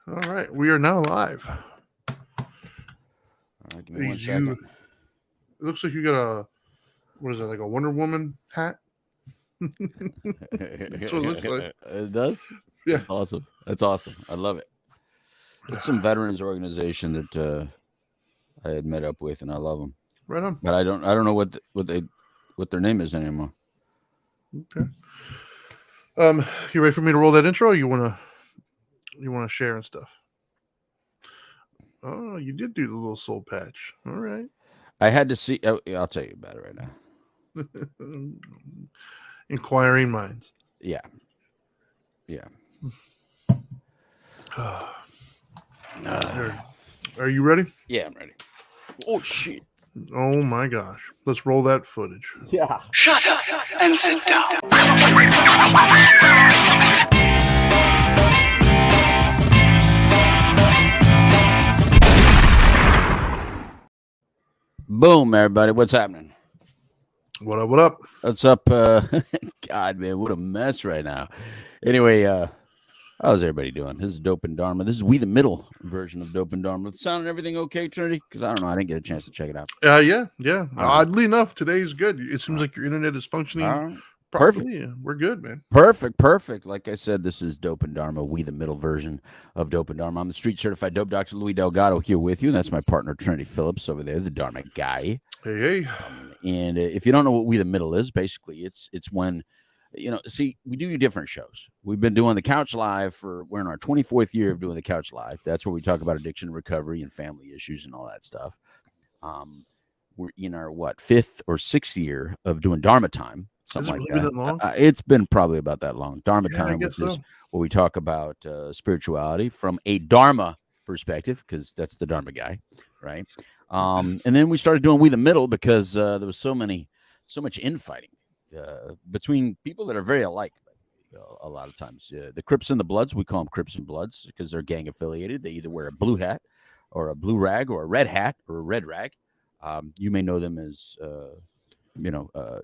All right, we are now live. All right, give me one Is second. it looks like you got what is that, like a Wonder Woman hat? That's what it looks like. It does? Yeah. That's awesome. That's awesome. I love it. It's some veterans organization that I had met up with, and I love them. Right on. But I don't know what their name is anymore. Okay. You ready for me to roll that intro? Or you wanna share and stuff? Oh, you did do the little soul patch. All right. I had to see. I'll tell you about it right now. Inquiring minds. Yeah. Yeah. Are you ready? Yeah, I'm ready. Oh shit. Oh my gosh. Let's roll that footage. Yeah. Shut up and sit down. Boom, everybody. What's happening? What up? What up? What's up? God, man, what a mess right now. Anyway, how's everybody doing? This is Dope and Dharma. This is We the Middle version of Dope and Dharma. Sound and everything okay, Trinity? Because I don't know. I didn't get a chance to check it out. Yeah. right. Oddly enough, today's good. It seems like your internet is functioning All right. properly. Yeah, we're good, man. Perfect. Like I said, this is Dope and Dharma, We the Middle version of Dope and Dharma. I'm the street certified dope Dr. Louis Delgado here with you. That's my partner, Trinity Phillips, over there, the Dharma guy. Hey. And if you don't know what We the Middle is, basically it's when, see, we do different shows. We've been doing the Couch Live we're in our 24th year of doing the Couch Live. That's where we talk about addiction recovery and family issues and all that stuff. We're in our, 5th or 6th year of doing Dharma Time. Something like that. Long? It's been probably about that long. Dharma Time, which is where we talk about spirituality from a Dharma perspective, because that's the Dharma guy, right? And then we started doing We the Middle because there was so much infighting between people that are very alike. A lot of times, the Crips and the Bloods, we call them Crips and Bloods because they're gang affiliated. They either wear a blue hat or a blue rag or a red hat or a red rag. You may know them as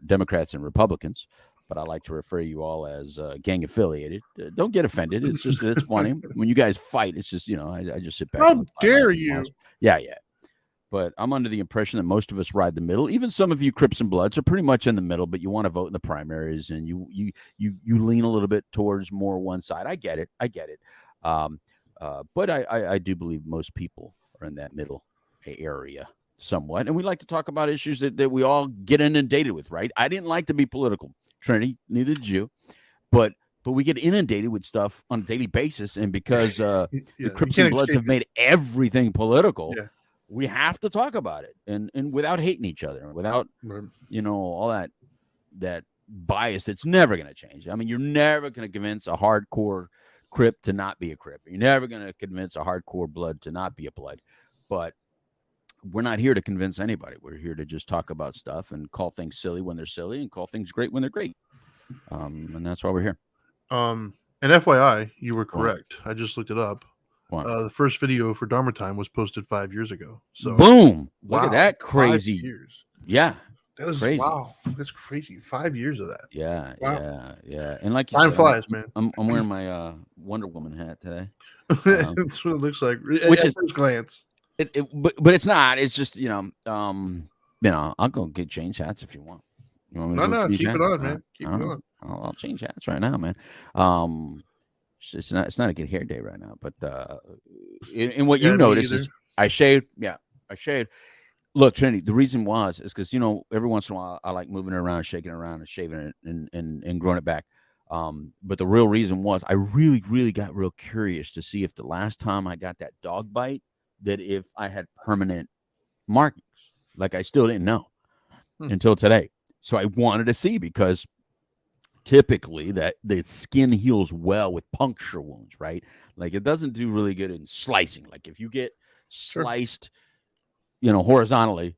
Democrats and Republicans, but I like to refer you all as gang affiliated. Don't get offended. It's just, it's funny when you guys fight. It's just, I just sit back. How dare you? Yeah. But I'm under the impression that most of us ride the middle. Even some of you Crips and Bloods are pretty much in the middle, but you want to vote in the primaries and you lean a little bit towards more one side. I get it. But I do believe most people are in that middle area somewhat. And we like to talk about issues that we all get inundated with, right? I didn't like to be political, Trinity, neither did you. But we get inundated with stuff on a daily basis. And because the Crips and Bloods have made everything political, we have to talk about it and without hating each other, without, all that bias that's never going to change. I mean, you're never going to convince a hardcore Crip to not be a Crip. You're never going to convince a hardcore Blood to not be a Blood. But we're not here to convince anybody. We're here to just talk about stuff and call things silly when they're silly and call things great when they're great. And that's why we're here. And FYI, you were correct. I just looked it up. The first video for Dharma Time was posted 5 years ago. So boom! Look at that crazy. 5 years. Yeah, that is crazy. Wow, that's crazy. 5 years of that. Yeah, wow. Yeah. And like you time said, flies, man. I'm wearing my Wonder Woman hat today. That's what it looks like, which at first glance. But it's not. It's just I'll go get change hats if you want. You want me to keep it on, man. Keep it on. I'll change hats right now, man. It's not a good hair day right now, but and what you notice is I shaved. Yeah, I shaved. Look, Trinity, the reason is because every once in a while I like moving it around, shaking it around, and shaving it and growing it back. But the real reason was I really, really got real curious to see if the last time I got that dog bite, that if I had permanent markings. Like I still didn't know until today. So I wanted to see because typically that the skin heals well with puncture wounds, right? Like it doesn't do really good in slicing. Like if you get sliced, horizontally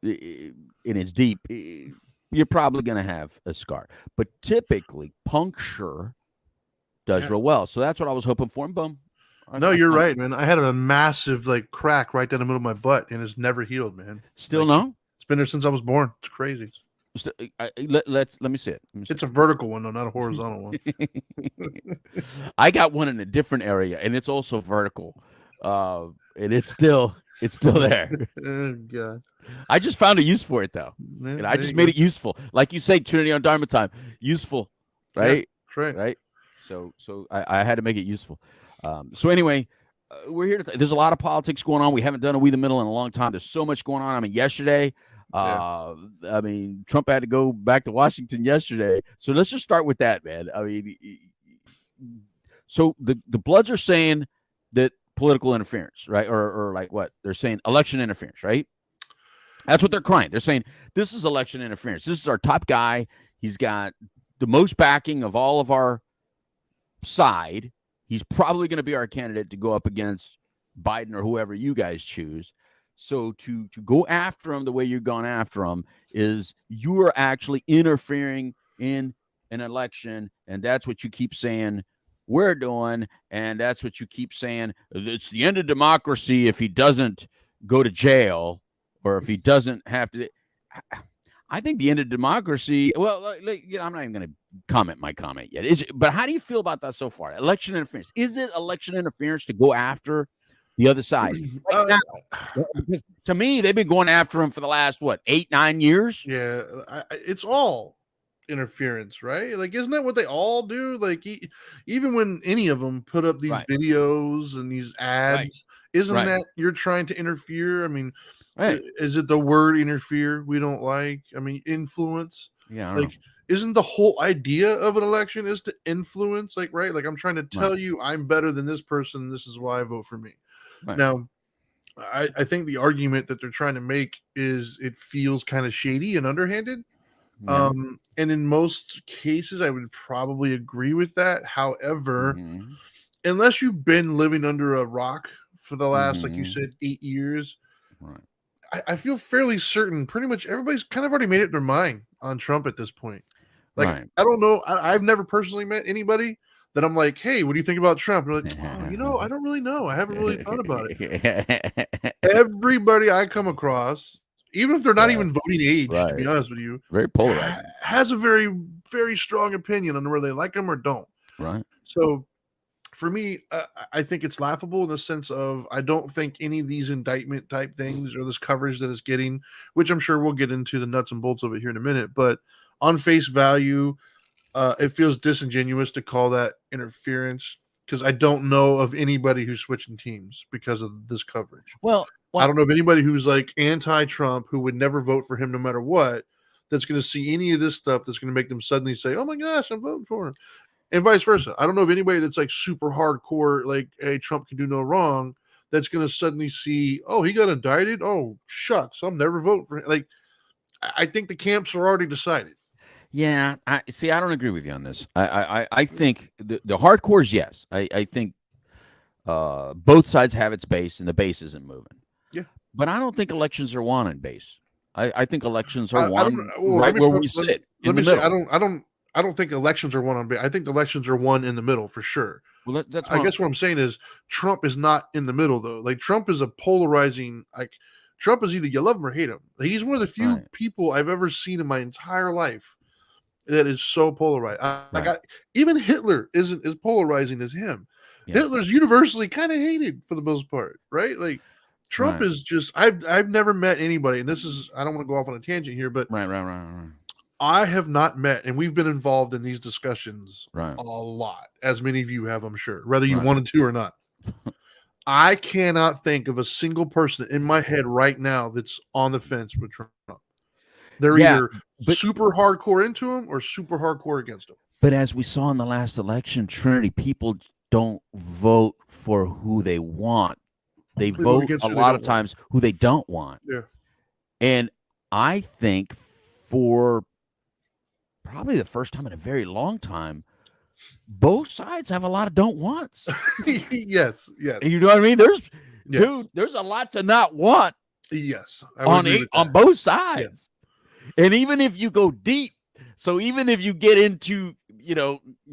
and it's deep, you're probably going to have a scar. But typically puncture does real well. So that's what I was hoping for. And boom. No, you're right, man. I had a massive crack right down the middle of my butt and it's never healed, man. Still no? It's been there since I was born. It's crazy. Let me see it. It's a vertical one, though, not a horizontal one. I got one in a different area, and it's also vertical, and it's still there. Oh, God. I just found a use for it, though, Yeah, and I just made it useful, like you say, Trinity on Dharma time, useful, right? Yeah, right. So I had to make it useful. So anyway, we're here. There's a lot of politics going on. We haven't done a We the Middle in a long time. There's so much going on. I mean, yesterday. I mean, Trump had to go back to Washington yesterday. So let's just start with that, man. I mean, so the Bloods are saying that political interference, right? Or like what? They're saying election interference, right? That's what they're crying. They're saying this is election interference. This is our top guy. He's got the most backing of all of our side. He's probably going to be our candidate to go up against Biden or whoever you guys choose. So to go after him the way you've gone after him is you are actually interfering in an election, and that's what you keep saying we're doing, and that's what you keep saying. It's the end of democracy if he doesn't go to jail or if he doesn't have to. I think the end of democracy. Well, I'm not even going to comment my comment yet. But how do you feel about that so far? Election interference. Is it election interference to go after the other side? Because to me, they've been going after him for the last 8-9 years. Yeah, it's all interference, right? Like, isn't that what they all do? Like, even when any of them put up these videos and these ads, isn't that you're trying to interfere? I mean, is it the word interfere we don't like? I mean, influence. Yeah, like. Isn't the whole idea of an election is to influence, like, right? Like, I'm trying to tell you I'm better than this person. This is why I vote for me. Right. Now, I think the argument that they're trying to make is it feels kind of shady and underhanded. Yeah. And in most cases, I would probably agree with that. However, unless you've been living under a rock for the last, like you said, 8 years, I feel fairly certain pretty much everybody's kind of already made up their mind on Trump at this point. Like, I don't know. I've never personally met anybody that I'm like, hey, what do you think about Trump? And they're like, I don't really know. I haven't really thought about it. Everybody I come across, even if they're not even voting age, to be honest with you, very polarized, has a very, very strong opinion on whether they like him or don't. Right. So for me, I think it's laughable in the sense of I don't think any of these indictment type things or this coverage that it's getting, which I'm sure we'll get into the nuts and bolts of it here in a minute, but on face value, it feels disingenuous to call that interference because I don't know of anybody who's switching teams because of this coverage. Well, I don't know of anybody who's like anti-Trump who would never vote for him no matter what that's going to see any of this stuff that's going to make them suddenly say, oh my gosh, I'm voting for him. And vice versa. I don't know of anybody that's like super hardcore, like, hey, Trump can do no wrong, that's going to suddenly see, oh, he got indicted? Oh, shucks, I'm never voting for him. Like, I think the camps are already decided. Yeah, I don't agree with you on this. I think the hardcores, yes. I think both sides have its base, and the base isn't moving. Yeah. But I don't think elections are won in base. I think elections are won right where we sit in the middle. I don't think elections are won on base. I think elections are won in the middle for sure. Well, I guess what I'm saying is Trump is not in the middle though. Like, Trump is a polarizing, like, Trump is either you love him or hate him. Like, he's one of the few people I've ever seen in my entire life that is so polarized. Even Hitler isn't as polarizing as him. Yeah. Hitler's universally kind of hated for the most part, right? Like, Trump is just. I've never met anybody, and this is, I don't want to go off on a tangent here, but right. I have not met, and we've been involved in these discussions a lot, as many of you have, I'm sure, whether you wanted to or not. I cannot think of a single person in my head right now that's on the fence with Trump. They're either super hardcore into him or super hardcore against him. But as we saw in the last election, Trinity, people don't vote for who they want. They vote a lot of times who they don't want. Yeah. And I think for probably the first time in a very long time, both sides have a lot of don't wants. Yes. You know what I mean? There's a lot to not want. Yes. On both sides. Yes. And even if you go deep, so even if you get into,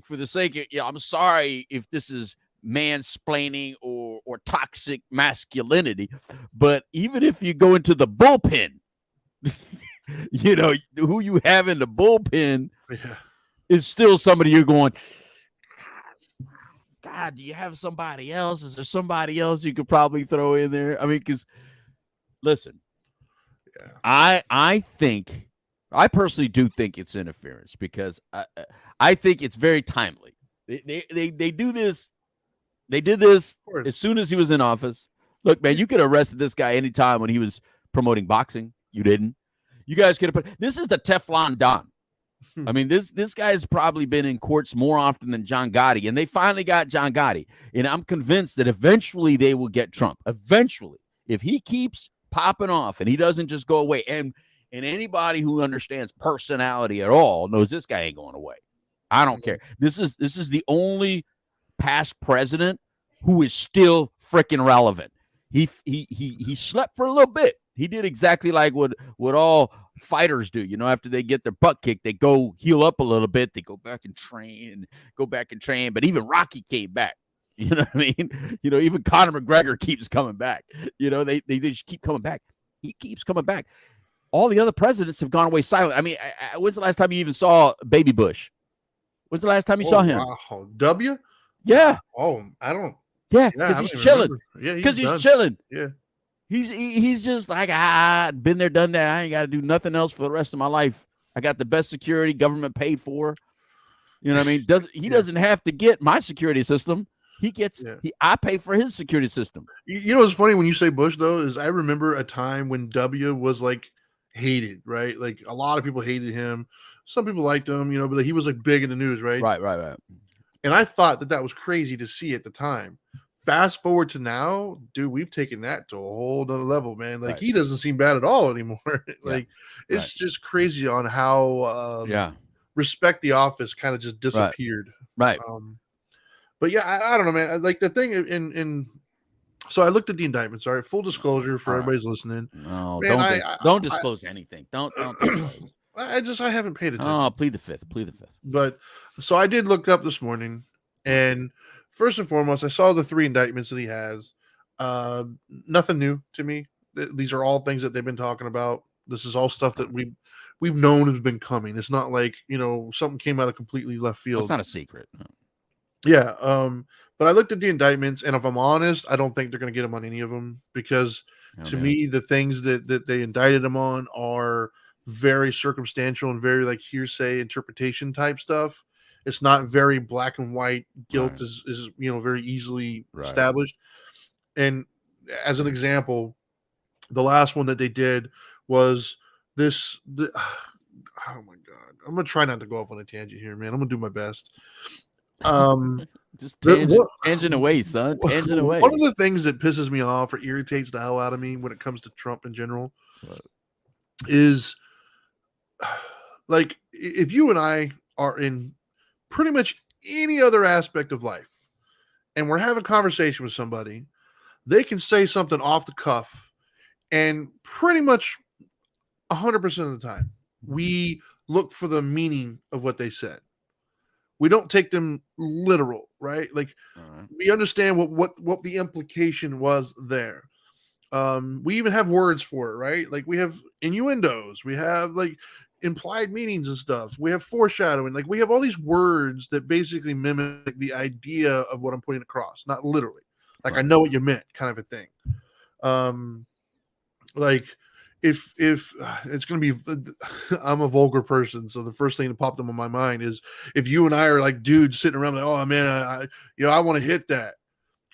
for the sake of, I'm sorry if this is mansplaining or toxic masculinity, but even if you go into the bullpen, you know, who you have in the bullpen Yeah. is still somebody you're going, God, do you have somebody else? Is there somebody else you could probably throw in there? I mean, because listen, I think, I personally do think it's interference because I think it's very timely. They do this. They did this as soon as he was in office. Look, man, you could have arrested this guy anytime when he was promoting boxing. You didn't. You guys could have put. This is the Teflon Don. I mean, this guy's probably been in courts more often than John Gotti, and they finally got John Gotti. And I'm convinced that eventually they will get Trump. Eventually, if he keeps popping off and he doesn't just go away, and anybody who understands personality at all knows this guy ain't going away. I don't care. This is the only past president who is still freaking relevant. He slept for a little bit. He did exactly like what all fighters do. You know, after they get their butt kicked, they go heal up a little bit. They go back and train. But even Rocky came back. You know what I mean? You know, even Conor McGregor keeps coming back. You know, they just keep coming back. He keeps coming back. All the other presidents have gone away silent. I mean, when's the last time you even saw Baby Bush? When's the last time you saw him? Wow. W? Yeah. Oh, I don't. Yeah, because he's chilling. Yeah, because he's chilling. Yeah. He's just like, been there, done that. I ain't got to do nothing else for the rest of my life. I got the best security, government paid for. You know what I mean? Doesn't have to get my security system. He gets. I pay for his security system. You know what's funny when you say Bush though is I remember a time when W was like hated, right? Like a lot of people hated him. Some people liked him, you know, but he was like big in the news, right? Right. And I thought that was crazy to see at the time. Fast forward to now, dude, we've taken that to a whole nother level, man. Like he doesn't seem bad at all anymore. Like it's just crazy on how respect the office kind of just disappeared. Right. But yeah, I don't know, man. Like the thing in so I looked at the indictments. All right, full disclosure for everybody's listening. No, man, don't disclose anything. Don't disclose. I haven't paid attention. Oh, plead the fifth. But so I did look up this morning, and first and foremost, I saw the 3 indictments that he has. Nothing new to me. These are all things that they've been talking about. This is all stuff that we've known has been coming. It's not like, you know, something came out of completely left field. It's not a secret. No. Yeah. But I looked at the indictments, and if I'm honest, I don't think they're going to get him on any of them because to me, the things that they indicted him on are very circumstantial and very like hearsay interpretation type stuff. It's not very black and white. Guilt is you know, very easily established. And as an example, the last one that they did was oh my God. I'm going to try not to go off on a tangent here, man. I'm going to do my best. Just tangent away, son. Tangent away. One of the things that pisses me off or irritates the hell out of me when it comes to Trump in general is like if you and I are in pretty much any other aspect of life and we're having a conversation with somebody, they can say something off the cuff and pretty much 100% of the time we look for the meaning of what they said. We don't take them literal, right? Like we understand what the implication was there. We even have words for it, right? Like we have innuendos, we have like implied meanings and stuff. We have foreshadowing. Like we have all these words that basically mimic the idea of what I'm putting across, not literally. Like I know what you meant, kind of a thing. Like if it's going to be, I'm a vulgar person, so the first thing that popped up in my mind is if you and I are like dudes sitting around like, oh man, I want to hit that.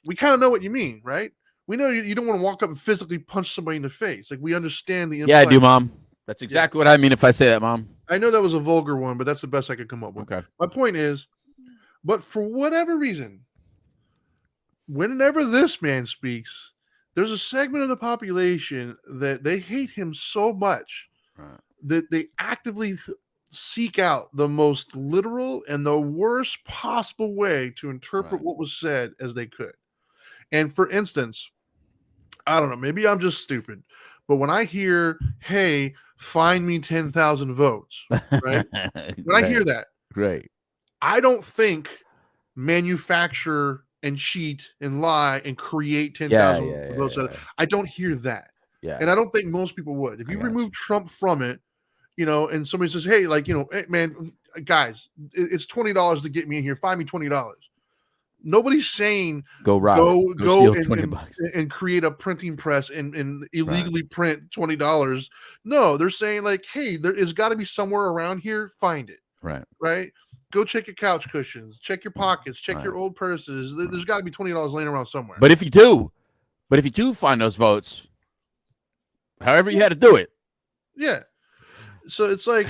We kind of know what you mean, right? We know you don't want to walk up and physically punch somebody in the face. Like we understand the. Yeah, I do, Mom. That's exactly what I mean if I say that, Mom. I know that was a vulgar one, but that's the best I could come up with. Okay. My point is, but for whatever reason, whenever this man speaks, there's a segment of the population that they hate him so much that they actively seek out the most literal and the worst possible way to interpret what was said as they could. And for instance, I don't know, maybe I'm just stupid, but when I hear, hey, find me 10,000 votes, right? When I hear that, I don't think manufacture and cheat and lie and create 10,000 votes. I don't hear that. And I don't think most people would. If you remove Trump from it, and somebody says, hey, like, hey, man, guys, it's $20 to get me in here. Find me $20. Nobody's saying go steal $20 and create a printing press and illegally print $20. No, they're saying like, hey, there has got to be somewhere around here. Find it. Right. Go check your couch cushions, check your pockets, check your old purses. There's got to be $20 laying around somewhere. But if you do find those votes, however you had to do it. Yeah. So it's like,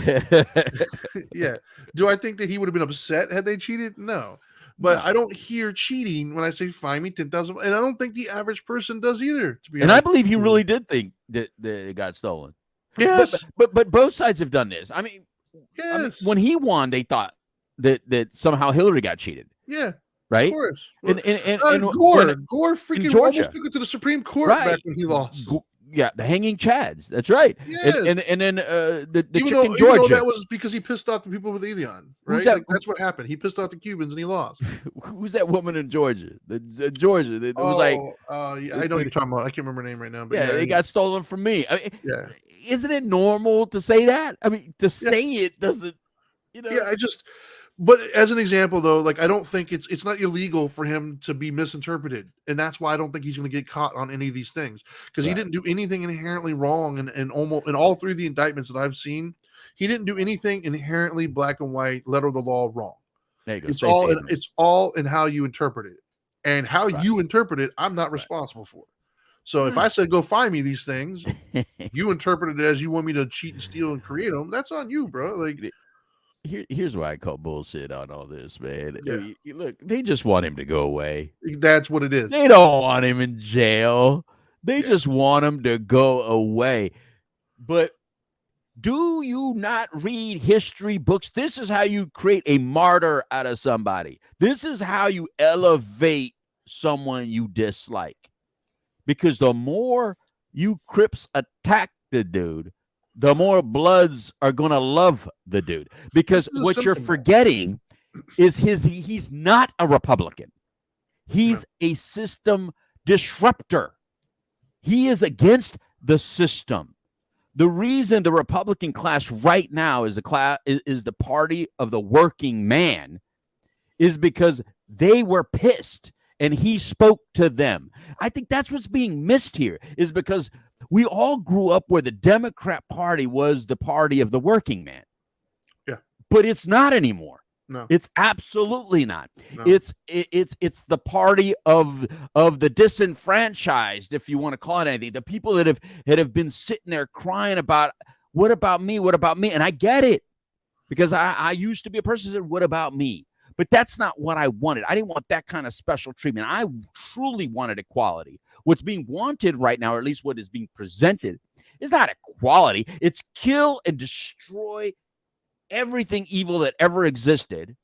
yeah. Do I think that he would have been upset had they cheated? No. But I don't hear cheating when I say find me 10,000, and I don't think the average person does either. To be honest, I believe he really did think that it got stolen. Yes, but both sides have done this. I mean, when he won, they thought that somehow Hillary got cheated. Yeah, right. Of course. And Gore freaking almost took it to the Supreme Court back when he lost. Yeah, the hanging chads. That's right. Yes. And then the even chick in though Georgia. That was because he pissed off the people with Elion, right? That? Like, that's what happened. He pissed off the Cubans and he lost. Who's that woman in Georgia? The Georgia. It was like, yeah, I know what you're talking about. I can't remember her name right now. But yeah, it got stolen from me. I mean, yeah, isn't it normal to say that? I mean, to say it doesn't. Yeah, But as an example, though, like I don't think it's not illegal for him to be misinterpreted, and that's why I don't think he's going to get caught on any of these things because he didn't do anything inherently wrong, and almost in all three of the indictments that I've seen, he didn't do anything inherently black and white, letter of the law wrong. There you go. It's all in how you interpret it, and how you interpret it, I'm not responsible for. So if I said go find me these things, you interpret it as you want me to cheat and steal and create them. That's on you, bro. Like. Here's why I call bullshit on all this, man. Yeah. I mean, look, they just want him to go away. That's what it is. They don't want him in jail. They just want him to go away. But do you not read history books? This is how you create a martyr out of somebody. This is how you elevate someone you dislike. Because the more you Crips attack the dude, the more Bloods are going to love the dude. Because what you're forgetting is he's not a Republican. He's a system disruptor. He is against the system. The reason the Republican class right now is the party of the working man is because they were pissed and he spoke to them. I think that's what's being missed here is because we all grew up where the Democrat Party was the party of the working man. Yeah. But it's not anymore. No. It's absolutely not. No. It's the party of the disenfranchised, if you want to call it anything. The people that have been sitting there crying about what about me? What about me? And I get it. Because I used to be a person who said, what about me? But that's not what I wanted. I didn't want that kind of special treatment. I truly wanted equality. What's being wanted right now, or at least what is being presented, is not equality. It's kill and destroy everything evil that ever existed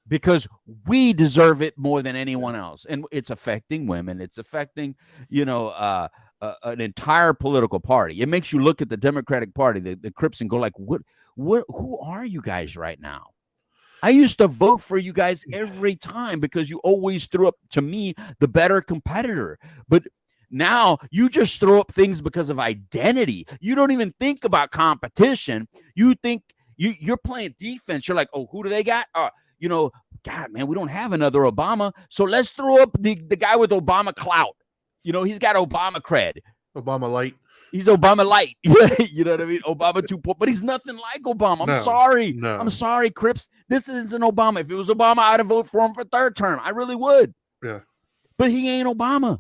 because we deserve it more than anyone else. And it's affecting women. It's affecting, an entire political party. It makes you look at the Democratic Party, the Crips, and go like, who are you guys right now? I used to vote for you guys every time because you always threw up, to me, the better competitor. But now you just throw up things because of identity. You don't even think about competition. You think you're playing defense. You're like, oh, who do they got? God, man, we don't have another Obama. So let's throw up the guy with Obama clout. He's got Obama cred. Obama light. He's Obama light. You know what I mean? Obama 2.0. But he's nothing like Obama. I'm sorry. No. I'm sorry, Crips. This isn't Obama. If it was Obama, I'd have voted for him for third term. I really would. Yeah. But he ain't Obama.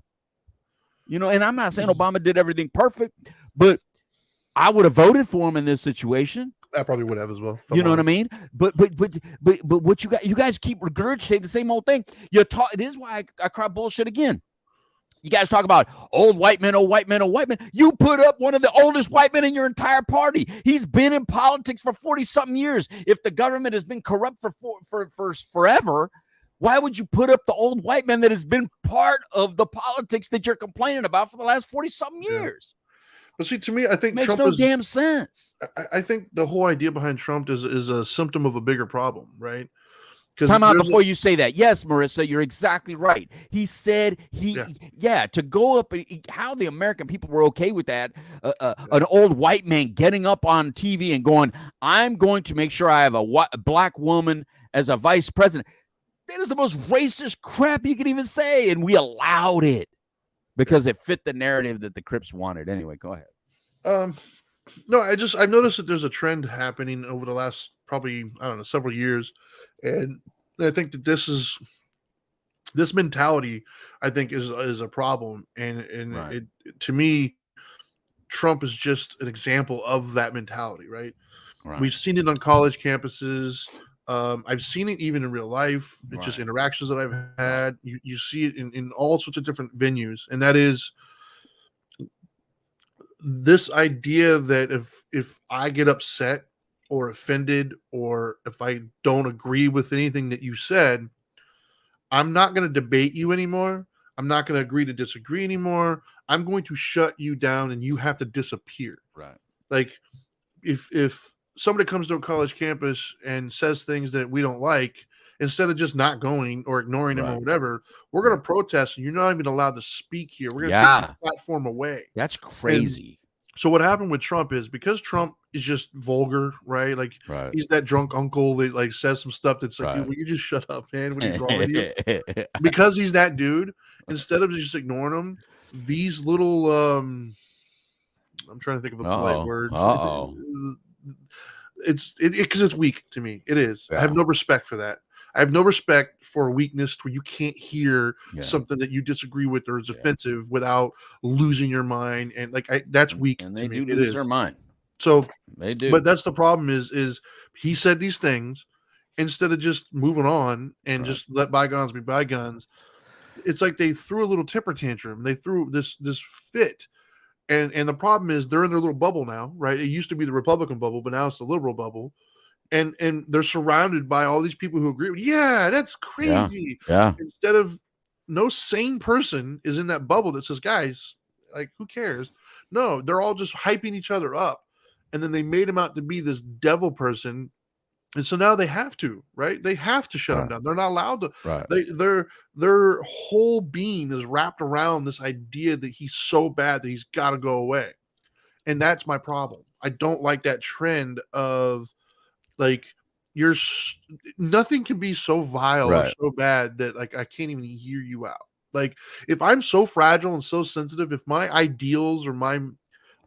And I'm not saying Obama did everything perfect, but I would have voted for him in this situation. I probably would have as well. You know what I mean? But what you guys keep regurgitating the same old thing. This is why I cry bullshit again. You guys talk about old white men, old white men, old white men. You put up one of the oldest white men in your entire party. He's been in politics for 40-something years. If the government has been corrupt for forever, why would you put up the old white man that has been part of the politics that you're complaining about for the last 40-something years? But see, to me, I think makes Trump no damn sense. I think the whole idea behind Trump is a symptom of a bigger problem, right? Time out before you say that. Yes, Marissa, you're exactly right. He said to go up. How the American people were okay with that? An old white man getting up on TV and going, "I'm going to make sure I have a black woman as a vice president." That is the most racist crap you could even say, and we allowed it because it fit the narrative that the Crips wanted. Anyway, go ahead. No, I've noticed that there's a trend happening over the last probably, I don't know, several years. And I think that this mentality, I think, is a problem. And right. To me, Trump is just an example of that mentality, right? We've seen it on college campuses. I've seen it even in real life. It's just interactions that I've had. You see it in all sorts of different venues. And that is this idea that if I get upset or offended, or if I don't agree with anything that you said, I'm not going to debate you anymore. I'm not going to agree to disagree anymore. I'm going to shut you down and you have to disappear. Right. Like if somebody comes to a college campus and says things that we don't like, instead of just not going or ignoring them or whatever, we're going to protest, and you're not even allowed to speak here. We're going to take the platform away. That's crazy. And so what happened with Trump is, because Trump is just vulgar, right? Like he's that drunk uncle that like says some stuff that's like, dude, will you just shut up, man? What is wrong with you? Because he's that dude, instead of just ignoring him, these little I'm trying to think of a polite word. It's because it's weak to me. It is. I have no respect for that. I have no respect for a weakness where you can't hear something that you disagree with or is offensive without losing your mind. And like that's weak. And they to do me. lose their mind. So they do. But that's the problem is he said these things instead of just moving on and just let bygones be bygones. It's like they threw a little temper tantrum. They threw this fit. And the problem is they're in their little bubble now, right? It used to be the Republican bubble, but now it's the liberal bubble. And they're surrounded by all these people who agree with, that's crazy. Yeah. Instead of no sane person is in that bubble that says, guys, like, who cares? No, they're all just hyping each other up. And then they made him out to be this devil person. And so now they have to, right? They have to shut him down. They're not allowed to. Right. Their whole being is wrapped around this idea that he's so bad that he's got to go away. And that's my problem. I don't like that trend of, like, nothing can be so vile or so bad that like I can't even hear you out. Like, if I'm so fragile and so sensitive, if my ideals or my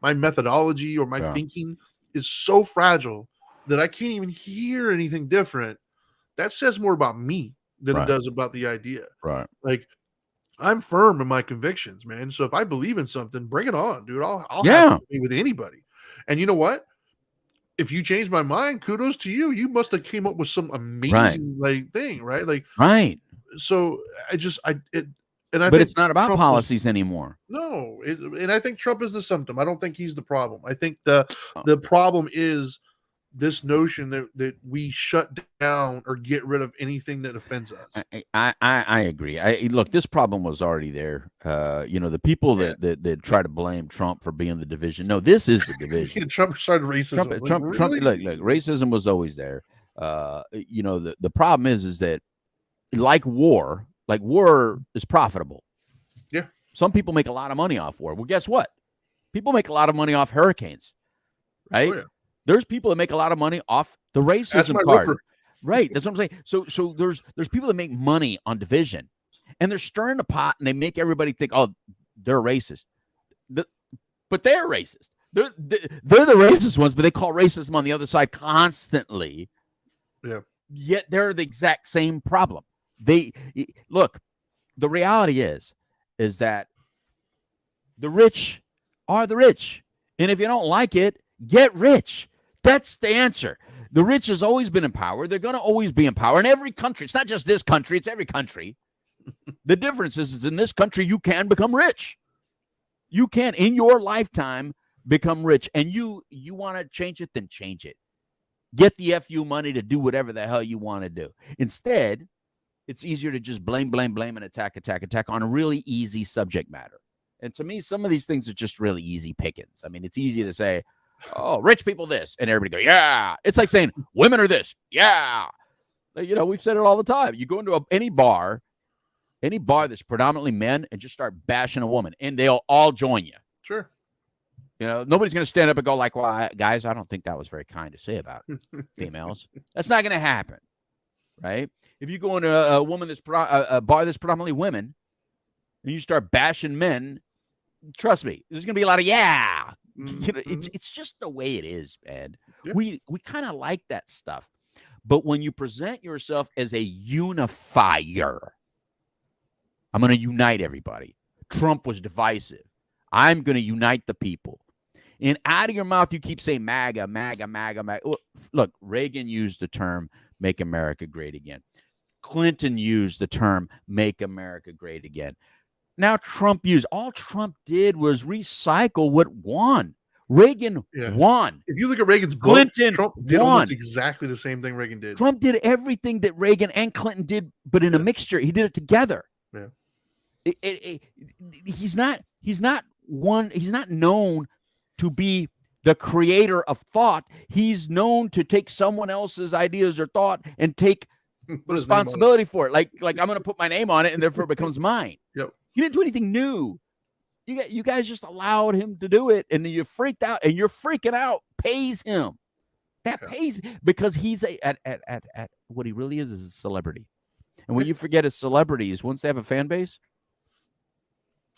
methodology or my thinking is so fragile that I can't even hear anything different, that says more about me than it does about the idea. Right. Like, I'm firm in my convictions, man. So if I believe in something, bring it on, dude. I'll have to be with anybody. And you know what? If you change my mind, kudos to you. You must have came up with some amazing like thing, right? Like, so but it's not about Trump policies anymore. No, and I think Trump is the symptom. I don't think he's the problem. I think the problem is this notion that we shut down or get rid of anything that offends us. I agree. Look, this problem was already there. The people that try to blame Trump for being the division. No, this is the division. Trump started racism. Trump, look, racism was always there. The problem is that like war is profitable. Yeah. Some people make a lot of money off war. Well, guess what? People make a lot of money off hurricanes, right? Oh, yeah. There's people that make a lot of money off the racism part. Right. That's what I'm saying. So there's people that make money on division, and they're stirring the pot, and they make everybody think, oh, they're racist. But they're racist. They're the racist ones, but they call racism on the other side constantly. Yeah. Yet they're the exact same problem. Look, the reality is that the rich are the rich. And if you don't like it, get rich. That's the answer. The rich has always been in power. They're going to always be in power in every country. It's not just this country. It's every country. The difference is in this country, you can become rich. You can, in your lifetime, become rich. And you want to change it, then change it. Get the FU money to do whatever the hell you want to do. Instead, it's easier to just blame, and attack on a really easy subject matter. And to me, some of these things are just really easy pickings. I mean, it's easy to say, oh, rich people this, and everybody go, yeah. It's like saying women are this, yeah. Like, we've said it all the time. You go into any bar that's predominantly men, and just start bashing a woman, and they'll all join you. Sure. Nobody's going to stand up and go like, well, guys, I don't think that was very kind to say about females. That's not going to happen, right? If you go into a bar that's predominantly women, and you start bashing men, trust me, there's going to be a lot of, yeah. It's just the way it is, man. Yeah. We kind of like that stuff. But when you present yourself as a unifier, I'm going to unite everybody. Trump was divisive. I'm going to unite the people. And out of your mouth, you keep saying MAGA, MAGA, MAGA, MAGA. Look, Reagan used the term "Make America Great Again." Clinton used the term "Make America Great Again." Now Trump used. All Trump did was recycle what won. Reagan won. If you look at Reagan's book, Clinton Trump did almost exactly the same thing Reagan did. Trump did everything that Reagan and Clinton did, but in a mixture. He did it together. Yeah. He's not known to be the creator of thought. He's known to take someone else's ideas or thought and take responsibility for it. Like I'm going to put my name on it, and therefore it becomes mine. Yep. He didn't do anything new. You guys just allowed him to do it, and then you freaked out, and you're freaking out. Pays him. That pays because he's at what he really is a celebrity. And when you forget his celebrities, once they have a fan base,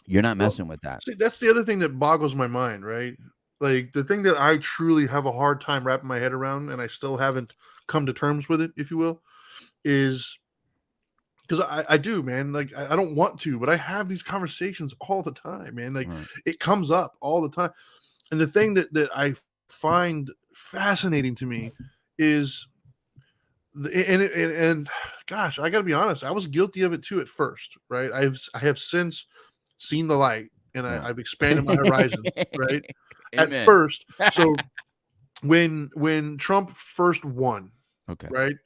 you're not messing with that. See, that's the other thing that boggles my mind, right? Like the thing that I truly have a hard time wrapping my head around, and I still haven't come to terms with it, if you will, is because I do, man. Like I don't want to, but I have these conversations all the time, man. Like it comes up all the time. And the thing that I find fascinating to me is, and gosh, I got to be honest, I was guilty of it too at first, right? I have since seen the light, and I've expanded my horizon, right? Amen. At first, so when Trump first won, right?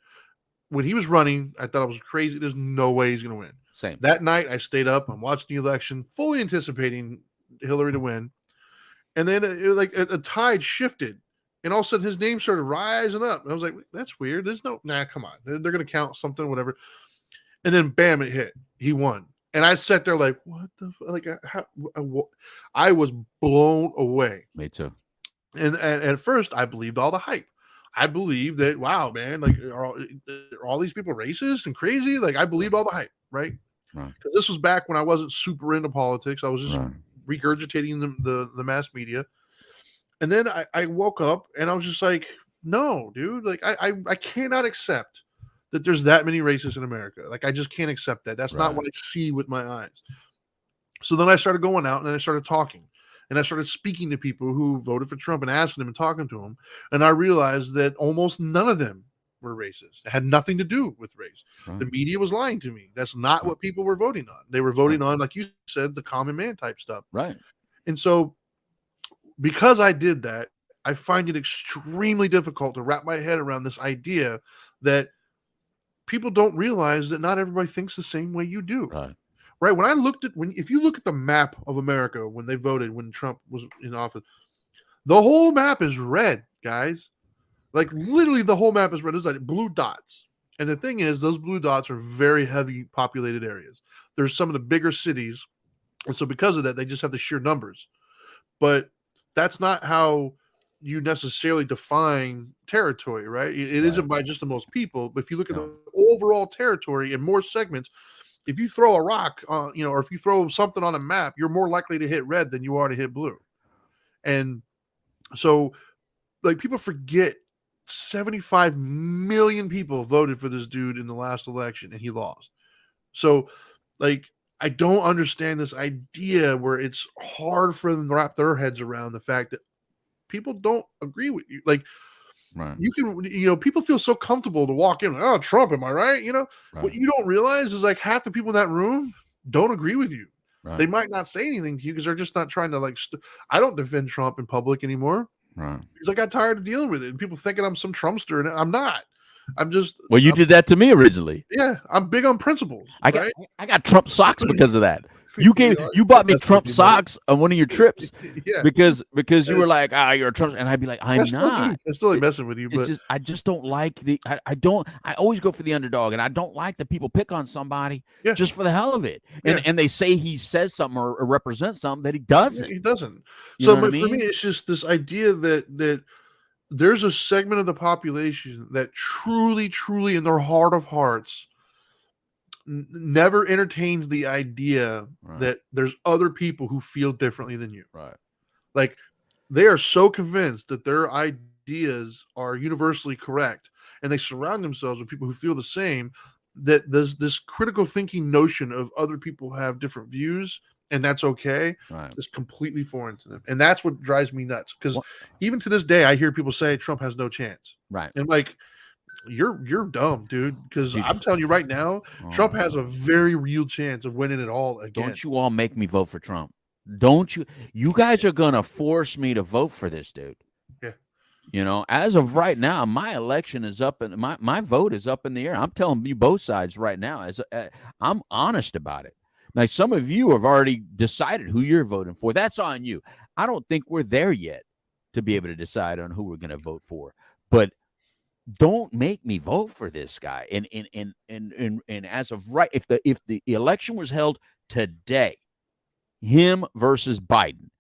When he was running, I thought it was crazy. There's no way he's going to win. Same. That night, I stayed up and watched the election, fully anticipating Hillary to win. And then a tide shifted, and all of a sudden his name started rising up. And I was like, that's weird. There's come on. They're going to count something, whatever. And then bam, it hit. He won. And I sat there like, what the I was blown away. Me too. And at first, I believed all the hype. I believed that, wow, man, like are all these people racist and crazy? Like I believed all the hype, right? Because this was back when I wasn't super into politics. I was just regurgitating the mass media. And then I woke up and I was just like, no, dude, like I cannot accept that there's that many racists in America. Like I just can't accept that. That's not what I see with my eyes. So then I started going out and I started talking. And I started speaking to people who voted for Trump and asking them and talking to them. And I realized that almost none of them were racist. It had nothing to do with race. The media was lying to me. That's not what people were voting on. They were voting on, like you said, the common man type stuff. Right. And so because I did that, I find it extremely difficult to wrap my head around this idea that people don't realize that not everybody thinks the same way you do. Right. If you look at the map of America when they voted, when Trump was in office, the whole map is red, guys. Like literally the whole map is red. It's like blue dots. And the thing is, those blue dots are very heavy populated areas. There's some of the bigger cities. And so because of that, they just have the sheer numbers. But that's not how you necessarily define territory, right? It isn't by just the most people. But if you look at the overall territory and more segments, if you throw a rock, or if you throw something on a map, you're more likely to hit red than you are to hit blue. And so, like, people forget 75 million people voted for this dude in the last election, and he lost. So, like, I don't understand this idea where it's hard for them to wrap their heads around the fact that people don't agree with you. Like, you can, people feel so comfortable to walk in. Oh, Trump, am I right? What you don't realize is like half the people in that room don't agree with you. They might not say anything to you because they're just not trying to I don't defend Trump in public anymore. Because I got tired of dealing with it. And people thinking I'm some Trumpster, and I'm not. I'm just. Well, you did that to me originally. Yeah, I'm big on principles. I got Trump socks because of that. You bought me Trump socks on one of your trips. Yeah, because you were like, you're a Trump, and I'd be like, I'm not. I'm still messing with you, but I just don't like I always go for the underdog, and I don't like that people pick on somebody just for the hell of it. And they say he says something or represents something that he doesn't. He doesn't. You So know what but I for mean? me, it's just this idea that there's a segment of the population that truly in their heart of hearts never entertains the idea that there's other people who feel differently than you. Right. Like, they are so convinced that their ideas are universally correct, and they surround themselves with people who feel the same, that there's this critical thinking notion of other people have different views, and that's okay, is completely foreign to them. And that's what drives me nuts, because even to this day, I hear people say Trump has no chance. Right. And like, you're dumb, dude, because I'm telling you right now, Trump has a very real chance of winning it all again. Don't you all make me vote for Trump. Don't you? You guys are going to force me to vote for this dude. Yeah. You know, as of right now, my election is up, and my vote is up in the air. I'm telling you both sides right now. I'm honest about it. Now, some of you have already decided who you're voting for. That's on you. I don't think we're there yet to be able to decide on who we're going to vote for. But don't make me vote for this guy. And as of right, if the election was held today, him versus Biden,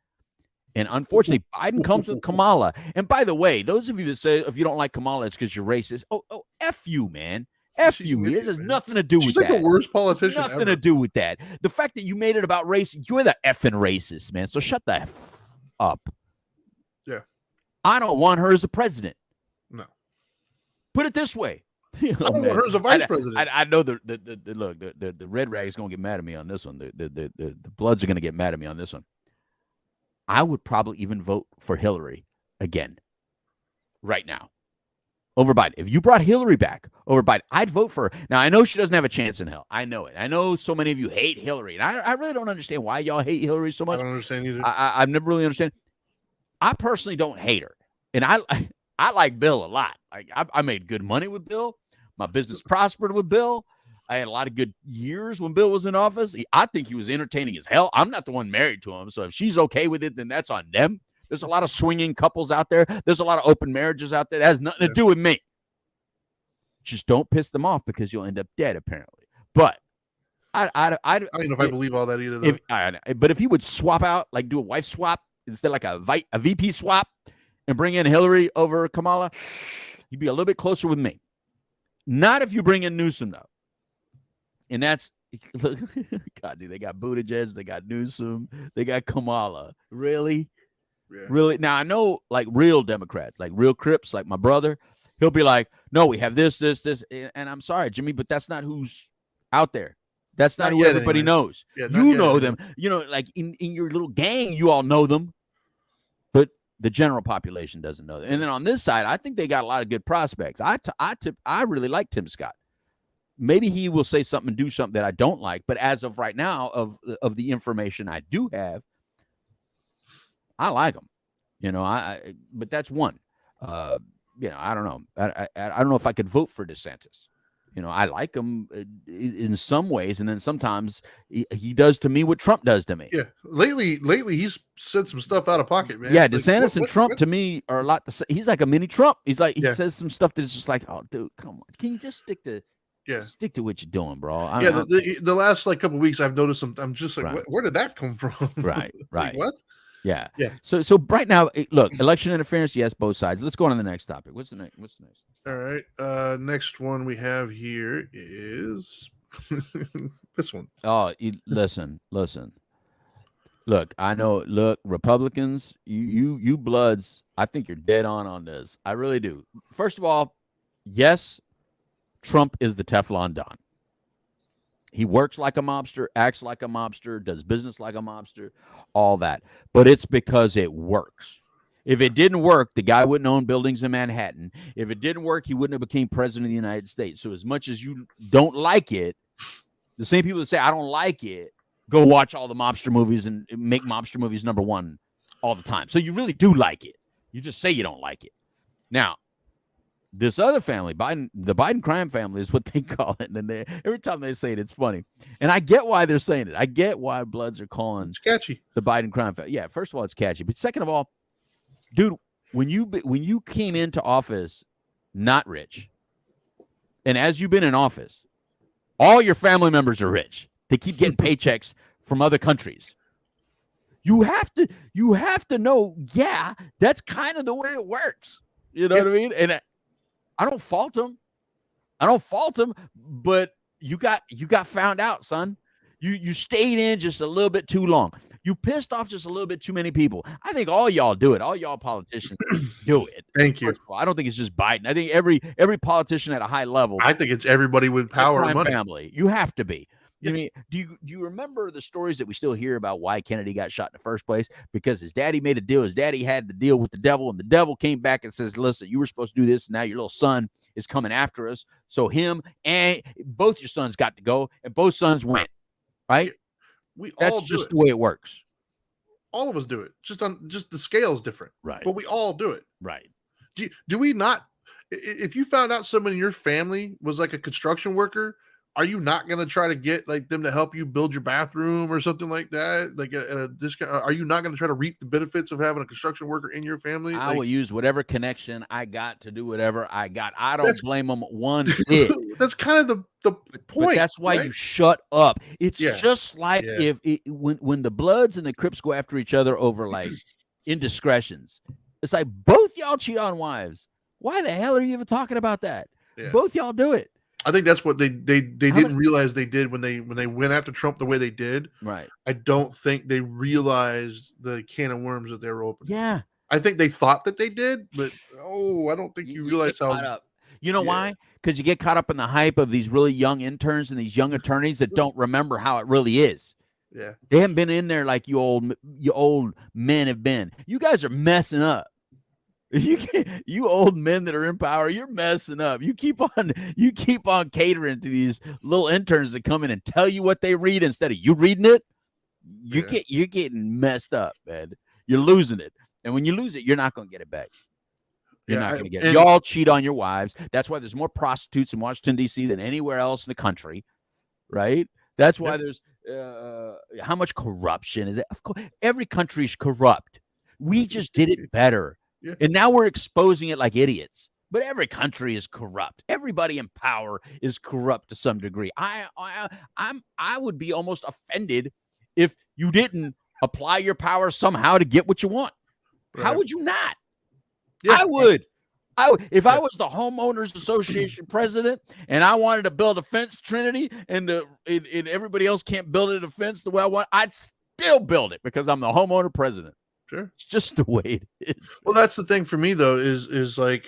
and unfortunately, Biden comes with Kamala. And by the way, those of you that say if you don't like Kamala, it's because you're racist. Oh, F you, man. F you. This has nothing to do with that. She's like the worst politician nothing ever. to do with that. The fact that you made it about race, you're the effing racist, man. So shut the F up. Yeah. I don't want her as a president. No. Put it this way. I don't want her as a vice president. I know the red rag is going to get mad at me on this one. The Bloods are going to get mad at me on this one. I would probably even vote for Hillary again right now over Biden. If you brought Hillary back over Biden, I'd vote for her. Now, I know she doesn't have a chance in hell. I know it. I know so many of you hate Hillary, and I really don't understand why y'all hate Hillary so much. I don't understand either. I've never really understand. I personally don't hate her, and I like Bill a lot. I made good money with Bill. My business prospered with Bill. I had a lot of good years when Bill was in office. I think he was entertaining as hell. I'm not the one married to him, so if she's okay with it, then that's on them. There's a lot of swinging couples out there. There's a lot of open marriages out there. That has nothing to do with me. Just don't piss them off because you'll end up dead, apparently. But I don't know if I believe all that either. But if he would swap out, like do a wife swap instead, like a VP swap, and bring in Hillary over Kamala, he'd be a little bit closer with me. Not if you bring in Newsom, though. And that's, God, dude, they got Buttigieg, they got Newsom, they got Kamala. Really? Yeah. Really? Now, I know, like, real Democrats, like real Crips, like my brother, he'll be like, no, we have this. And I'm sorry, Jimmy, but that's not who's out there. That's not who everybody knows. Yeah, you know them. You know, like in your little gang, you all know them. But the general population doesn't know them. And then on this side, I think they got a lot of good prospects. I really like Tim Scott. Maybe he will say something and do something that I don't like. But as of right now, of the information I do have, I like him. You know, but that's one. You know, I don't know. I don't know if I could vote for DeSantis. You know, I like him in some ways, and then sometimes he does to me what Trump does to me. Yeah, lately he's said some stuff out of pocket, man. Yeah, DeSantis and Trump to me are a lot the same. He's like a mini Trump. He's like he says some stuff that's just like, oh, dude, come on, can you just stick to what you're doing, bro? The last like couple of weeks, I've noticed some. I'm just like, where did that come from? Right. Like, what? Yeah. So right now, look, election interference, yes, both sides. Let's go on to the next topic. What's the next? All right. Next one we have here is this one. Oh, listen. Look, I know. Look, Republicans, you Bloods, I think you're dead on this. I really do. First of all, yes, Trump is the Teflon Don. He works like a mobster, acts like a mobster, does business like a mobster, all that. But it's because it works. If it didn't work, the guy wouldn't own buildings in Manhattan. If it didn't work, he wouldn't have become president of the United States. So as much as you don't like it, the same people that say, I don't like it, go watch all the mobster movies and make mobster movies number one all the time. So you really do like it. You just say you don't like it. Now, this other family, the Biden crime family is what they call it. And every time they say it, it's funny. And I get why they're saying it. I get why Bloods are calling It's catchy. the Biden crime family. Yeah, first of all, it's catchy. But second of all, dude, when you came into office not rich, and as you've been in office, all your family members are rich. They keep getting paychecks from other countries. You have to know, yeah, that's kind of the way it works. You know what I mean? And I don't fault them. But you got found out, son. You stayed in just a little bit too long. You pissed off just a little bit too many people. I think all y'all do it. All y'all politicians do it. Thank you. First of all, I don't think it's just Biden. I think every politician at a high level. I think it's everybody with power and money. Family. You have to be. Yeah. I mean, do you remember the stories that we still hear about why Kennedy got shot in the first place? Because his daddy made a deal. His daddy had the deal with the devil, and the devil came back and says, listen, you were supposed to do this, and now your little son is coming after us. So him and both your sons got to go, and both sons went. Right? That's all just the way it works. All of us do it. Just the scale is different. Right. But we all do it. Right. Do we not? If you found out someone in your family was like a construction worker, are you not going to try to get like them to help you build your bathroom or something like that? Like at a discount? Are you not going to try to reap the benefits of having a construction worker in your family? I will use whatever connection I got to do whatever I got. I don't blame them one bit. That's kind of the point. But that's why you shut up. It's just like when the Bloods and the Crips go after each other over like indiscretions. It's like both y'all cheat on wives. Why the hell are you even talking about that? Yeah. Both y'all do it. I think that's what they didn't realize they did when they went after Trump the way they did. Right. I don't think they realized the can of worms that they were opening. Yeah. I think they thought that they did, but I don't think you realize how. You know why? Because you get caught up in the hype of these really young interns and these young attorneys that don't remember how it really is. Yeah. They haven't been in there like you old men have been. You guys are messing up. You old men that are in power, you're messing up. You keep on catering to these little interns that come in and tell you what they read instead of you reading it. You're getting messed up, man. You're losing it. And when you lose it, you're not going to get it back. You're not going to get it. Y'all cheat on your wives. That's why there's more prostitutes in Washington, D.C. than anywhere else in the country, right? That's why there's how much corruption is it? Of course, every country's corrupt. We just did it better. Yeah. And now we're exposing it like idiots. But every country is corrupt. Everybody in power is corrupt to some degree. I would be almost offended if you didn't apply your power somehow to get what you want. Right. How would you not? Yeah. I would. If I was the homeowners association president and I wanted to build a fence, Trinity, and everybody else can't build a fence the way I want, I'd still build it because I'm the homeowner president. Sure. It's just the way it is. Well, that's the thing for me, though, is like,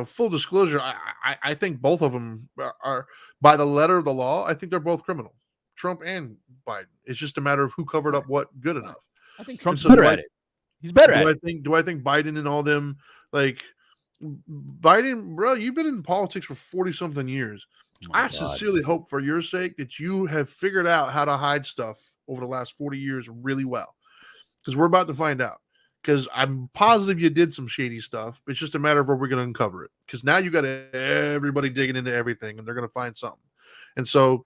full disclosure. I think both of them are, by the letter of the law, I think they're both criminal. Trump and Biden. It's just a matter of who covered up what good enough. I think Trump's better at it. He's better at it. Do I think Biden and all them, like, Biden, bro, you've been in politics for 40-something years. I sincerely hope for your sake that you have figured out how to hide stuff over the last 40 years really well. Because we're about to find out. Because I'm positive you did some shady stuff. It's just a matter of where we're going to uncover it. Because now you got everybody digging into everything, and they're going to find something. And so,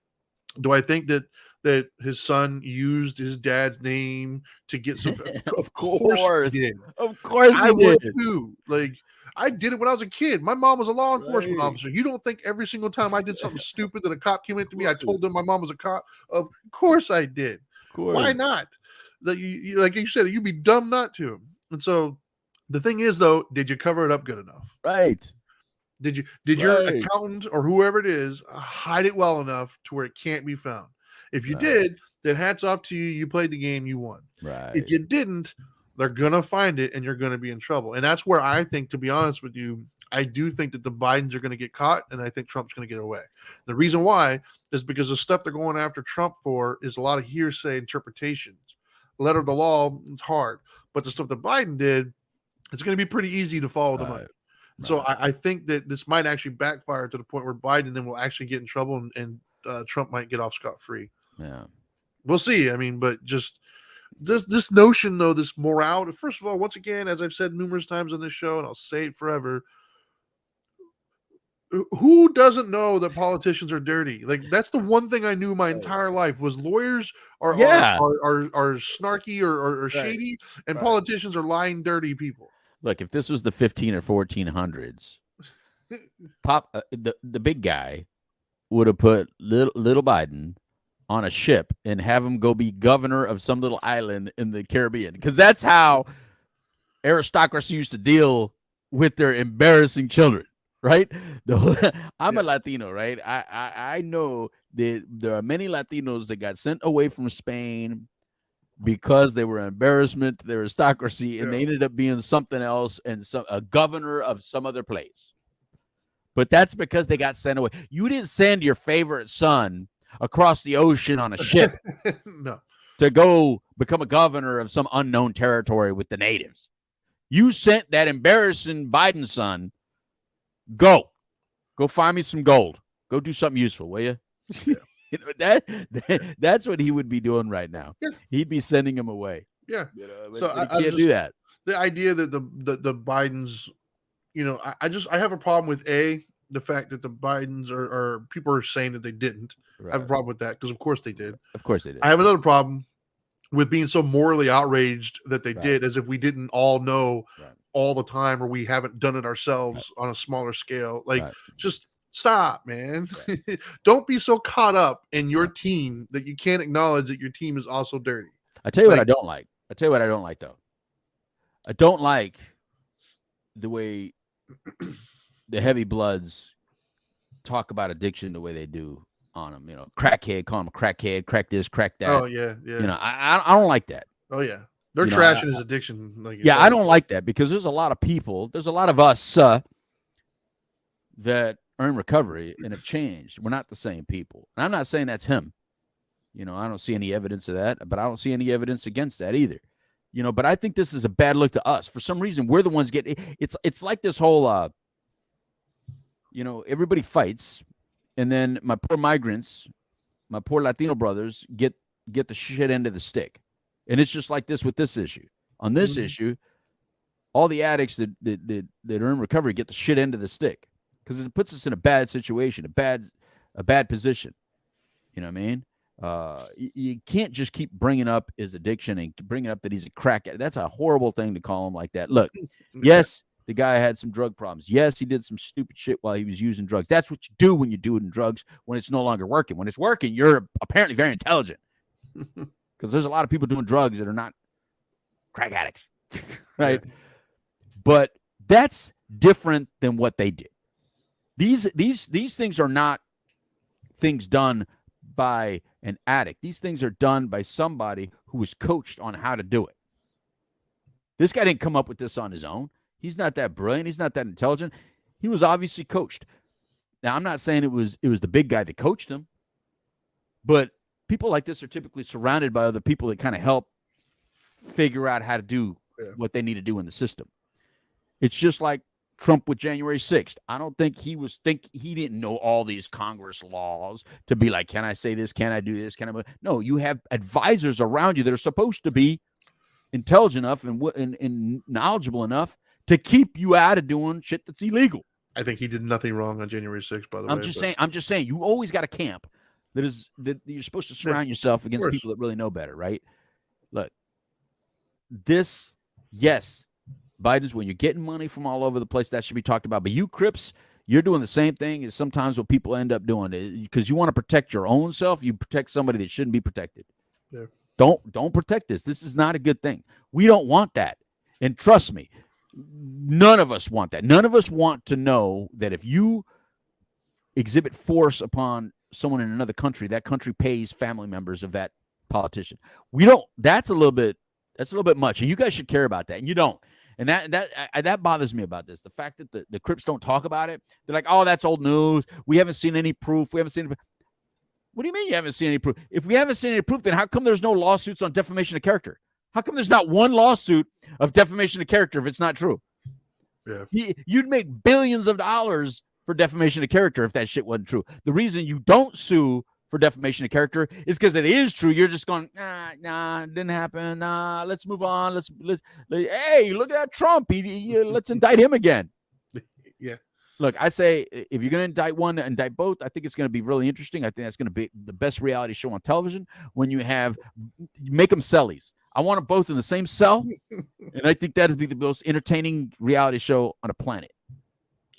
do I think that his son used his dad's name to get some? Of course he did. Of course I would too. Like, I did it when I was a kid. My mom was a law enforcement officer. You don't think every single time I did something stupid that a cop came into me, I told them my mom was a cop? Of course I did. Why not? That you like you said, you'd be dumb not to. And so the thing is, though, did you cover it up good enough? Right. Did your accountant or whoever it is hide it well enough to where it can't be found? If you did, then hats off to you. You played the game, you won. Right. If you didn't, they're gonna find it and you're gonna be in trouble. And that's where I think, to be honest with you, I do think that the Bidens are going to get caught, and I think Trump's going to get away. The reason why is because the stuff they're going after Trump for is a lot of hearsay interpretations. Letter of the law, it's hard. But the stuff that Biden did, it's going to be pretty easy to follow them up. Right. So I think that this might actually backfire to the point where Biden then will actually get in trouble and Trump might get off scot-free. Yeah. We'll see. I mean, but just this notion, though, this morality. First of all, once again, as I've said numerous times on this show, and I'll say it forever, who doesn't know that politicians are dirty? Like that's the one thing I knew my entire life was lawyers are snarky or shady, and politicians are lying, dirty people. Look, if this was the 15 or 1400s, the big guy would have put little Biden on a ship and have him go be governor of some little island in the Caribbean, because that's how aristocracy used to deal with their embarrassing children, right? I'm a Latino, right? I know that there are many Latinos that got sent away from Spain because they were an embarrassment to the aristocracy, and they ended up being something else and a governor of some other place. But that's because they got sent away. You didn't send your favorite son across the ocean on a ship no, to go become a governor of some unknown territory with the natives. You sent that embarrassing Biden son, go find me some gold. Go do something useful, will you? Yeah. You know, that's what he would be doing right now. Yeah. He'd be sending him away. Yeah. You know, so I can't do that. The idea that the Bidens, you know, I have a problem with the fact that the Bidens are people are saying that they didn't. Right. I have a problem with that because of course they did. Of course they did. I have another problem with being so morally outraged that they did, as if we didn't all know all the time, or we haven't done it ourselves on a smaller scale. Like, just stop, man. Don't be so caught up in your team that you can't acknowledge that your team is also dirty. I tell you what I don't like. I tell you what I don't like, though. I don't like the way the heavy bloods talk about addiction the way they do on them. You know, crackhead, call them a crackhead, crack this, crack that. Oh yeah. You know, I don't like that. Oh yeah, they're trashing his addiction. Like I don't like that, because there's a lot of people, there's a lot of us that are in recovery and have changed. We're not the same people, and I'm not saying that's him. You know, I don't see any evidence of that, but I don't see any evidence against that either. You know, but I think this is a bad look to us. For some reason, we're the ones getting it's like this whole you know, everybody fights, and then my poor migrants, my poor Latino brothers get the shit end of the stick. And it's just like this with this issue. On this issue, all the addicts that are in recovery get the shit end of the stick, because it puts us in a bad situation, a bad position. You know what I mean? You can't just keep bringing up his addiction and bringing up that he's a crack. That's a horrible thing to call him like that. Look, yes, the guy had some drug problems. Yes, he did some stupid shit while he was using drugs. That's what you do when you do it in drugs, when it's no longer working. When it's working, you're apparently very intelligent, because there's a lot of people doing drugs that are not crack addicts, right? Yeah. But that's different than what they did. These things are not things done by an addict. These things are done by somebody who was coached on how to do it. This guy didn't come up with this on his own. He's not that brilliant. He's not that intelligent. He was obviously coached. Now, I'm not saying it was the big guy that coached him, but people like this are typically surrounded by other people that kind of help figure out how to do what they need to do in the system. It's just like Trump with January 6th. I don't think he didn't know all these Congress laws to be like, can I say this? Can I do this? No, you have advisors around you that are supposed to be intelligent enough and knowledgeable enough to keep you out of doing shit that's illegal. I think he did nothing wrong on January 6th, by the way. I'm just saying, you always got a camp that you're supposed to surround yourself against people that really know better, right? Look, yes, Biden's, when you're getting money from all over the place, that should be talked about. But you Crips, you're doing the same thing as sometimes what people end up doing, because you want to protect your own self. You protect somebody that shouldn't be protected. Yeah. Don't protect this. This is not a good thing. We don't want that. And trust me, none of us want that. None of us want to know that if you exhibit force upon someone in another country, that country pays family members of that politician. We don't. That's a little bit much, and you guys should care about that, and you don't. And that bothers me about this. The fact that the Crips don't talk about it. They're like, oh, that's old news. We haven't seen any proof. What do you mean you haven't seen any proof? If we haven't seen any proof, then how come there's no lawsuits on defamation of character? How come there's not one lawsuit of defamation of character if it's not true? Yeah. You'd make billions of dollars for defamation of character if that shit wasn't true. The reason you don't sue for defamation of character is because it is true. You're just going, nah, it didn't happen. Nah, let's move on. Let's hey, look at that Trump. Let's indict him again. Yeah. Look, I say if you're going to indict one, indict both. I think it's going to be really interesting. I think that's going to be the best reality show on television when you make them cellies. I want them both in the same cell, and I think that would be the most entertaining reality show on the planet.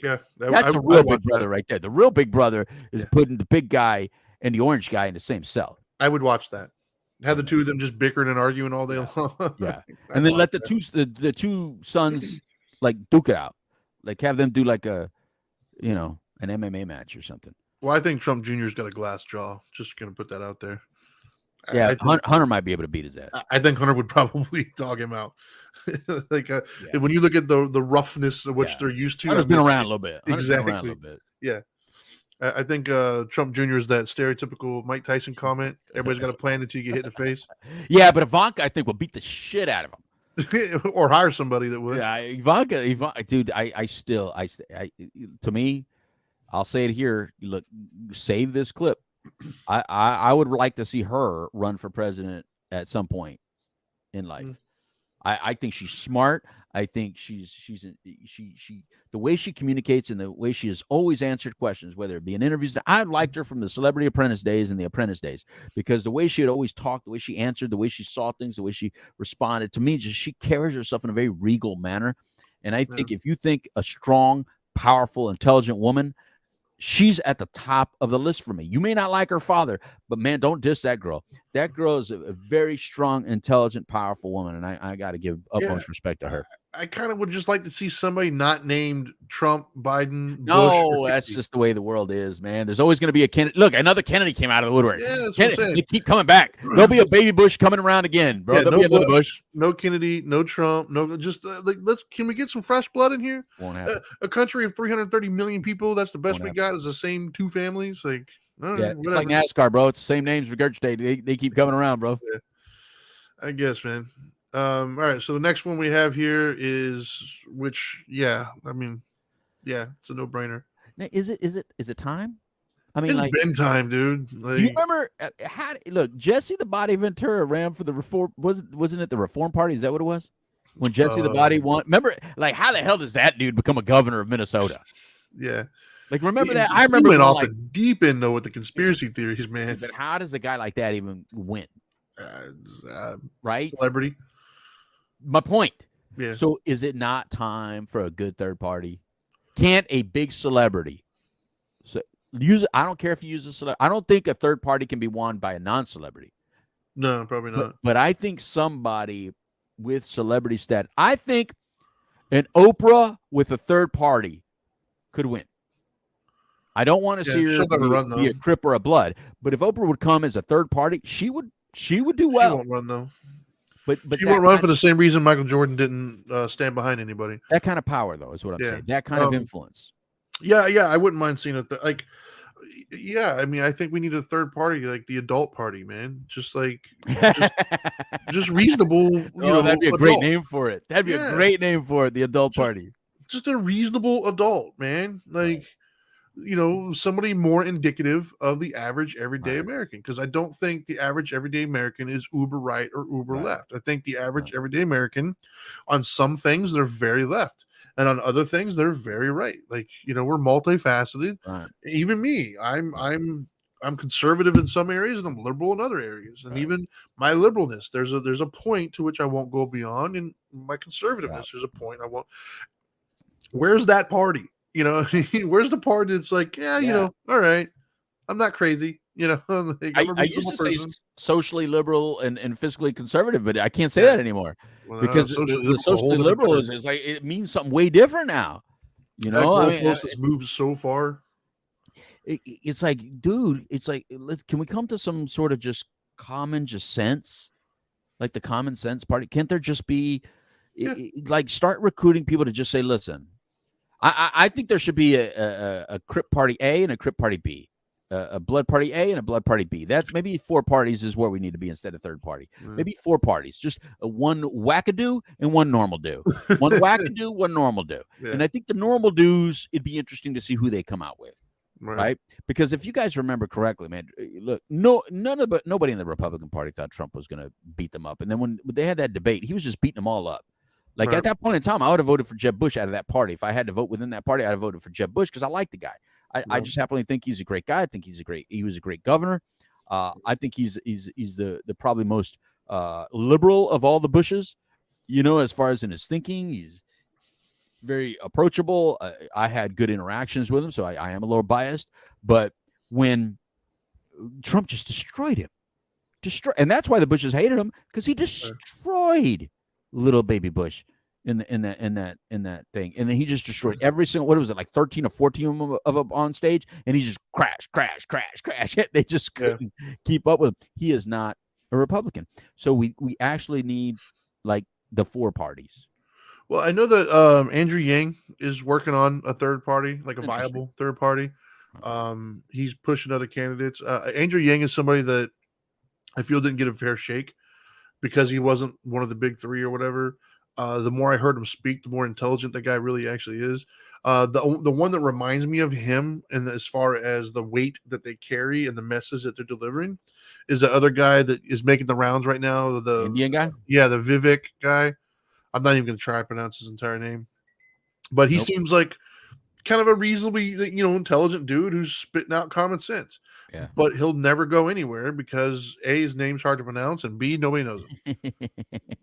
Yeah, that's a real Big Brother right there. The real Big Brother is putting the big guy and the orange guy in the same cell. I would watch that. Have the two of them just bickering and arguing all day long. Yeah, and then let the two sons like duke it out, like have them do like an MMA match or something. Well, I think Trump Jr.'s got a glass jaw. Just gonna put that out there. Yeah, Hunter might be able to beat his ass. I think Hunter would probably dog him out. When you look at the roughness of which they're used to, Hunter's been around a little bit. Exactly. Yeah. I think Trump Jr. is that stereotypical Mike Tyson comment. Everybody's got a plan until you get hit in the face. Yeah, but Ivanka, I think, will beat the shit out of him. Or hire somebody that would. Yeah, Ivanka, dude, to me, I'll say it here. Look, save this clip. I would like to see her run for president at some point in life. I think she's smart. I think she's the way she communicates and the way she has always answered questions, whether it be in interviews. I liked her from the Celebrity Apprentice days and the Apprentice days because the way she had always talked, the way she answered, the way she saw things, the way she responded to me, just she carries herself in a very regal manner. And I think if you think a strong, powerful, intelligent woman, she's at the top of the list for me. You may not like her father, but man, don't diss that girl. That girl is a very strong, intelligent, powerful woman, and I got to give utmost respect to her. I kind of would just like to see somebody not named Trump, Biden, No, that's just the way the world is, man. There's always going to be a Kennedy. Look, another Kennedy came out of the woodwork. Yeah, that's what I'm saying. They keep coming back. There'll be a baby Bush coming around again, bro. There'll be another Bush. No Kennedy, no Trump, no. Just can we get some fresh blood in here? Won't happen. A country of 330 million people. That's the best we got. Is the same two families. Like, it's like NASCAR, bro. It's the same names regurgitated. They keep coming around, bro. Yeah. I guess, man. All right, so the next one we have here is it's a no-brainer. Now, is it time? I mean, it's been time, dude. Do you remember Jesse the Body Ventura ran for the Reform? Wasn't it the Reform Party? Is that what it was? When Jesse the Body won? Remember, like, how the hell does that dude become a governor of Minnesota? Yeah. Like, remember that? I remember went off the deep end though with the conspiracy theories, man. But how does a guy like that even win? Right? Celebrity. My point. Yeah. So is it not time for a good third party? Can't a big celebrity use it? I don't care if you use a celebrity. I don't think a third party can be won by a non-celebrity. No, probably not. But I think somebody with celebrity status. I think an Oprah with a third party could win. I don't want to see her be a Crip or a Blood, but if Oprah would come as a third party, she would do well. She won't run though. But she won't run for the same reason Michael Jordan didn't stand behind anybody. That kind of power, though, is what I'm saying. That kind of influence. Yeah, I wouldn't mind seeing it. I mean, I think we need a third party, like the adult party, man. Just reasonable. That'd be a great name for it. That'd be a great name for it. The adult party. Just a reasonable adult, man. Like. Somebody more indicative of the average everyday American, because I don't think the average everyday American is uber right or uber left. I think the average everyday American, on some things they're very left, and on other things they're very right. Like we're multifaceted. Right. Even me, I'm conservative in some areas and I'm liberal in other areas, and even my liberalness, there's a point to which I won't go beyond, and my conservativeness, there's a point I won't. Where's that party? Where's the part that's like, all right, I'm not crazy. I used to say socially liberal and fiscally conservative, but I can't say that anymore because the socially liberal is like, it means something way different now. It's moved so far. It's like, dude, it's like, can we come to some sort of just common sense, like the common sense party? Can't there just be like start recruiting people to just say, listen. I think there should be a Crip Party A and a Crip Party B, a Blood Party A and a Blood Party B. That's maybe 4 parties is where we need to be instead of third party. Maybe 4 parties, just one wackadoo and one normal do. One wackadoo, one normal do. Yeah. And I think the normal do's, it'd be interesting to see who they come out with, right? Because if you guys remember correctly, man, look, nobody in the Republican Party thought Trump was going to beat them up. And then when they had that debate, he was just beating them all up. Like Right. at that point in time, I would have voted for Jeb Bush out of that party. If I had to vote within that party, I'd have voted for Jeb Bush because I like the guy. I just happily think he's a great guy. I think he was a great governor. I think he's the probably most liberal of all the Bushes, as far as in his thinking. He's very approachable. I had good interactions with him, so I am a little biased. But when Trump just destroyed him, and that's why the Bushes hated him, because he destroyed little baby Bush in that thing, and then he just destroyed every single. What was it, like 13 or 14 of them on stage, and he just crash. They just couldn't keep up with him. He is not a Republican, so we actually need like the four parties. Well, I know that Andrew Yang is working on a third party, like a viable third party. He's pushing other candidates. Andrew Yang is somebody that I feel didn't get a fair shake because he wasn't one of the big three or whatever. The more I heard him speak, the more intelligent that guy really actually is. The one that reminds me of him, and as far as the weight that they carry and the message that they're delivering, is the other guy that is making the rounds right now. The Indian guy, the Vivek guy. I'm not even going to try to pronounce his entire name, but he seems like kind of a reasonably, intelligent dude who's spitting out common sense. Yeah. But he'll never go anywhere because A, his name's hard to pronounce, and B, nobody knows him.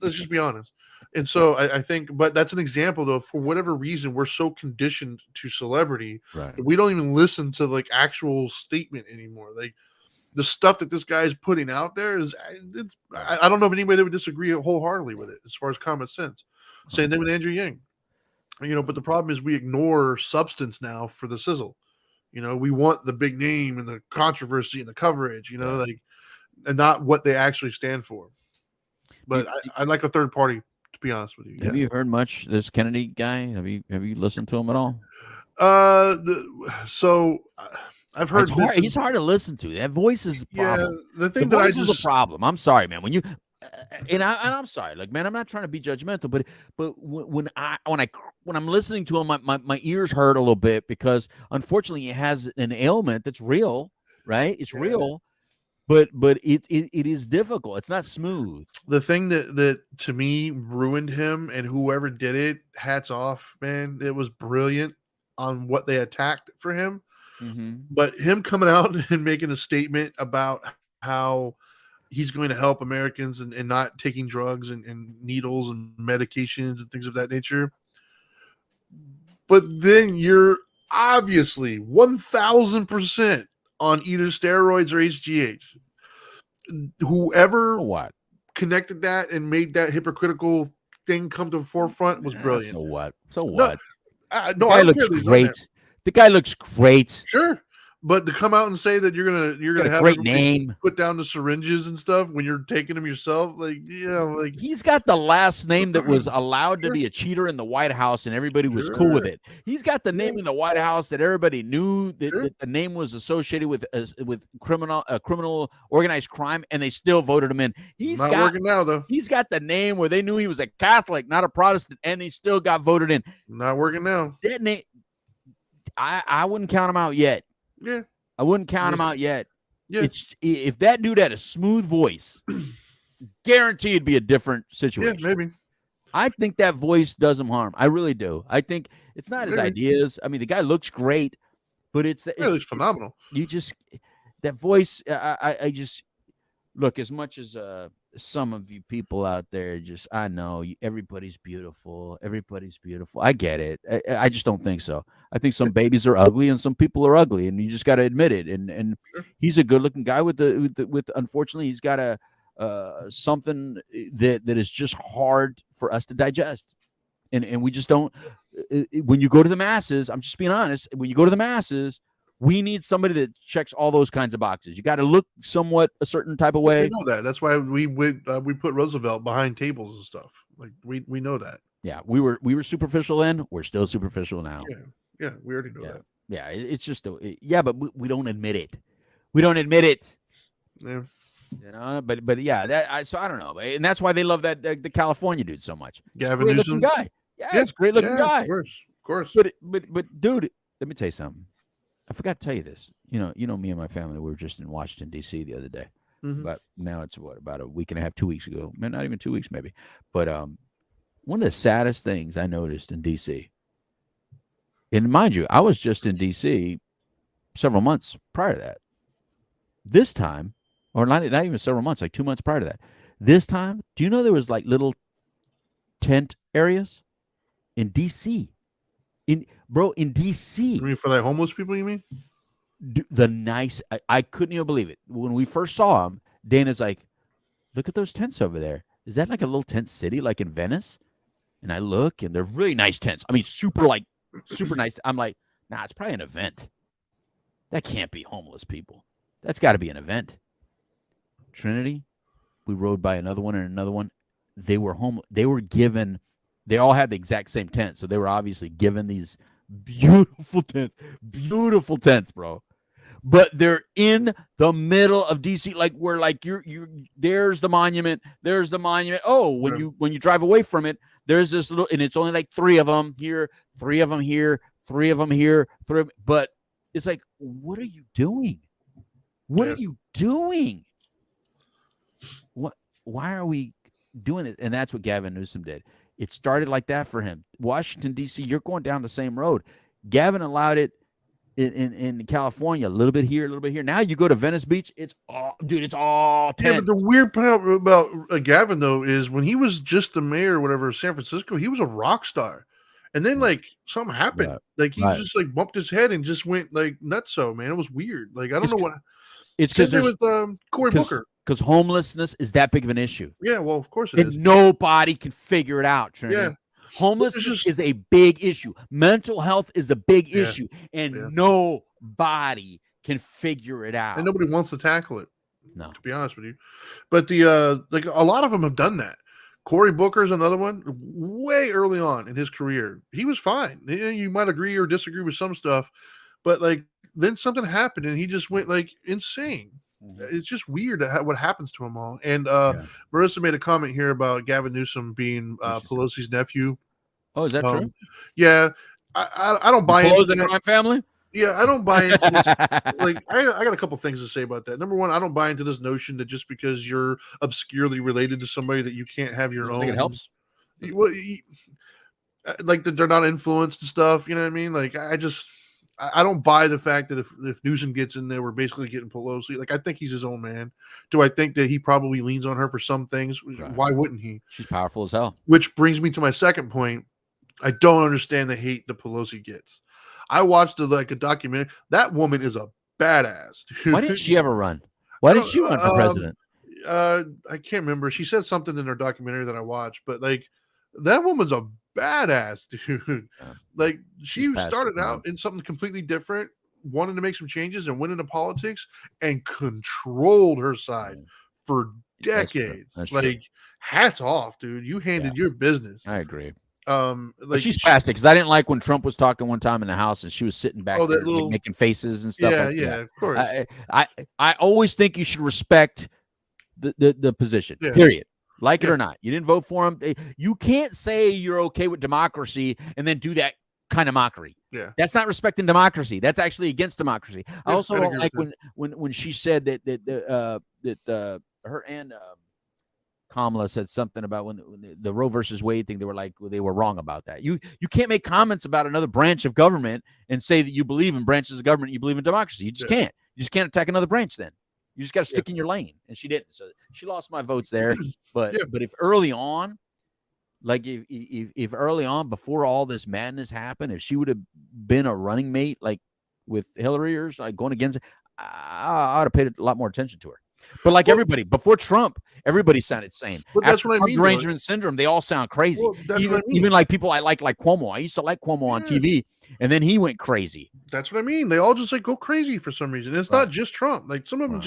Let's just be honest. And so I think, but that's an example though, for whatever reason, we're so conditioned to celebrity that we don't even listen to like actual statement anymore. Like the stuff that this guy is putting out there I don't know if anybody would disagree wholeheartedly with it as far as common sense. Same thing with Andrew Yang, but the problem is we ignore substance now for the sizzle. We want the big name and the controversy and the coverage, and not what they actually stand for. But I like a third party, to be honest with you. Have you heard much this Kennedy guy? Have you listened to him at all? I've heard he's hard to listen to. That voice is the problem. The thing the that voice is a problem. I'm sorry, man. When you and I'm sorry, like, man, I'm not trying to be judgmental, but when I'm listening to him, my ears hurt a little bit because unfortunately he has an ailment that's real, right? It's real, but it is difficult. It's not smooth. The thing that to me ruined him, and whoever did it, hats off, man. It was brilliant on what they attacked for him. Mm-hmm. But him coming out and making a statement about how he's going to help Americans and not taking drugs and needles and medications and things of that nature. But then you're obviously 1,000% on either steroids or HGH. Whoever connected that and made that hypocritical thing come to the forefront was brilliant. So what? No, the guy looks great. The guy looks great. Sure. But to come out and say that you're gonna have a great name, put down the syringes and stuff when you're taking them yourself, he's got the last name that was allowed to be a cheater in the White House, and everybody was cool with it. He's got the name in the White House that everybody knew that the name was associated with criminal organized crime, and they still voted him in. He's not working now though. He's got the name where they knew he was a Catholic, not a Protestant, and he still got voted in. Not working now. That name, I wouldn't count him out yet. Yeah, I wouldn't count him out yet. Yeah, if that dude had a smooth voice, guaranteed it'd be a different situation. Yeah, maybe. I think that voice does him harm. I really do. I think it's not his ideas. I mean, the guy looks great, but it's phenomenal. You just that voice. I just look, as much as some of you people out there, I know everybody's beautiful. Everybody's beautiful. I get it. I just don't think so. I think some babies are ugly and some people are ugly, and you just got to admit it. And he's a good-looking guy with unfortunately, he's got a something that is just hard for us to digest, and we just don't. When you go to the masses, I'm just being honest. When you go to the masses, we need somebody that checks all those kinds of boxes. You got to look somewhat a certain type of way. We know that. That's why we put Roosevelt behind tables and stuff. Like we know that. Yeah, we were superficial then. We're still superficial now. Yeah, we already know that. Yeah, it's just but we don't admit it. We don't admit it. Yeah. But yeah, so I don't know, and that's why they love that the California dude so much. Gavin Newsom guy. Yeah, it's a great looking guy. Of course. But dude, let me tell you something. I forgot to tell you this. You know, me and my family, we were just in Washington, D.C. the other day. Mm-hmm. But now it's about a week and a half, 2 weeks ago. Man, not even 2 weeks, maybe. But One of the saddest things I noticed in D.C., and mind you, I was just in D.C. several months prior to that. This time, or not even several months, like 2 months prior to that. This time, do you know there was like little tent areas in D.C.? In D.C. You mean for like homeless people? You mean I couldn't even believe it when we first saw them. Dana's like, "Look at those tents over there. Is that like a little tent city, like in Venice?" And I look, and they're really nice tents. I mean, super nice. I'm like, nah, it's probably an event. That can't be homeless people. That's got to be an event. Trinity, we rode by another one and another one. They were home. They were given. They all had the exact same tent, so they were obviously given these beautiful tents, bro. But they're in the middle of DC, like where like you're there's the monument. Oh, when you drive away from it, there's this little, and it's only like 3 of them here, 3 of them here, 3 of them here, 3. But it's like, what are you doing? What are you doing? Why are we doing it? And that's what Gavin Newsom did. It started like that for him. Washington, D.C., you're going down the same road. Gavin allowed it in California, a little bit here, a little bit here. Now you go to Venice Beach, it's all tents. Yeah, but the weird part about Gavin, though, is when he was just the mayor or whatever of San Francisco, he was a rock star. And then, like, something happened. Right. Like, he just, like, bumped his head and just went, like, nutso, man. It was weird. Like, I don't know what. It's because with Cory Booker. Because homelessness is that big of an issue. Yeah, well, of course it is. And nobody can figure it out, Trinity. Yeah. Homelessness is a big issue. Mental health is a big issue. And nobody can figure it out. And nobody wants to tackle it. No. To be honest with you. But like a lot of them have done that. Cory Booker's another one. Way early on in his career, he was fine. You might agree or disagree with some stuff, but like then something happened and he just went like insane. Mm-hmm. It's just weird what happens to them all. And Marissa made a comment here about Gavin Newsom being Pelosi's nephew. Oh, is that true? Yeah, I don't buy into the crime family. Yeah, I don't buy into this. Like, I got a couple things to say about that. Number one, I don't buy into this notion that just because you're obscurely related to somebody that you can't have your own. Think it helps. Well, like that they're not influenced and stuff. You know what I mean? Like, I don't buy the fact that if Newsom gets in there, we're basically getting Pelosi. Like, I think he's his own man. Do I think that he probably leans on her for some things? Right. Why wouldn't he? She's powerful as hell. Which brings me to my second point. I don't understand the hate that Pelosi gets. I watched a documentary. That woman is a badass, dude. Why didn't she ever run? Why didn't she run for president? I can't remember. She said something in her documentary that I watched, but like that woman's a badass, dude. Yeah. Like she started out in something completely different, wanted to make some changes and went into politics and controlled her side for decades. That's true. Hats off, dude. You handled your business. I agree. Like she's spastic because I didn't like when Trump was talking one time in the House and she was sitting back there making faces and stuff. Of course. I always think you should respect the position. Yeah. Period. Like it or not, you didn't vote for him. You can't say you're okay with democracy and then do that kind of mockery. Yeah, that's not respecting democracy. That's actually against democracy. I also don't like when she said that her and Kamala said something about when the Roe versus Wade thing. They were wrong about that. You can't make comments about another branch of government and say that you believe in branches of government. You believe in democracy. You just can't. You just can't attack another branch. Then you just got to stick in your lane. And she didn't. So she lost my votes there. But if early on, like if early on before all this madness happened, if she would have been a running mate like with Hillary or like going against, I would have paid a lot more attention to her. But like everybody before Trump, everybody sounded sane. But that's what I mean. Derangement syndrome, they all sound crazy. Well, that's what I mean. Even like people I like Cuomo. I used to like Cuomo on TV, and then he went crazy. That's what I mean. They all just like go crazy for some reason. It's not just Trump. Like some of them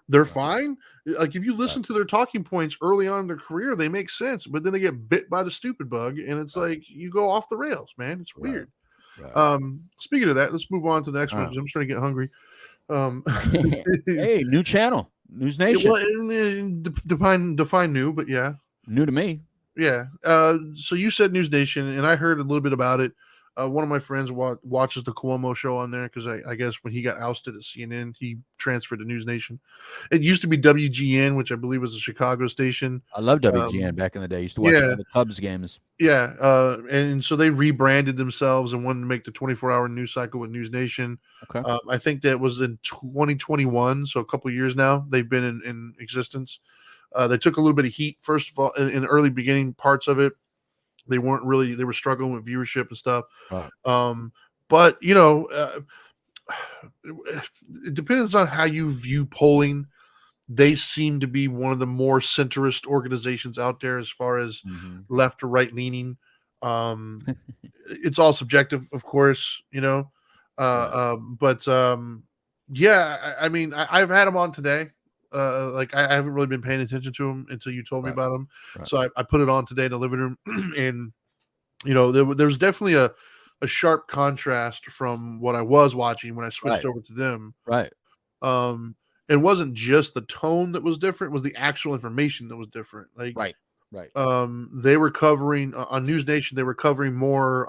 they're fine. Like if you listen to their talking points early on in their career, they make sense. But then they get bit by the stupid bug, and it's like you go off the rails, man. It's weird. Right. Speaking of that, let's move on to the next one because I'm starting to get hungry. Hey, new channel. News Nation. Well, define new, but yeah. New to me. Yeah. So you said News Nation, and I heard a little bit about it. One of my friends watches the Cuomo show on there because I guess when he got ousted at CNN, he transferred to News Nation. It used to be WGN, which I believe was a Chicago station. I love WGN back in the day. I used to watch all the Cubs games. Yeah, and so they rebranded themselves and wanted to make the 24-hour news cycle with News Nation. Okay. I think that was in 2021, so a couple of years now they've been in existence. They took a little bit of heat, first of all, in the early beginning parts of it. They were struggling with viewership and stuff. Right. But it depends on how you view polling. They seem to be one of the more centrist organizations out there as far as left or right leaning. It's all subjective, of course, but yeah, I mean, I've had them on today. Like I haven't really been paying attention to them until you told me about them. Right. So I put it on today in the living room, and there was definitely a sharp contrast from what I was watching when I switched over to them. Right. It wasn't just the tone that was different; it was the actual information that was different. Like right. They were covering on News Nation. They were covering more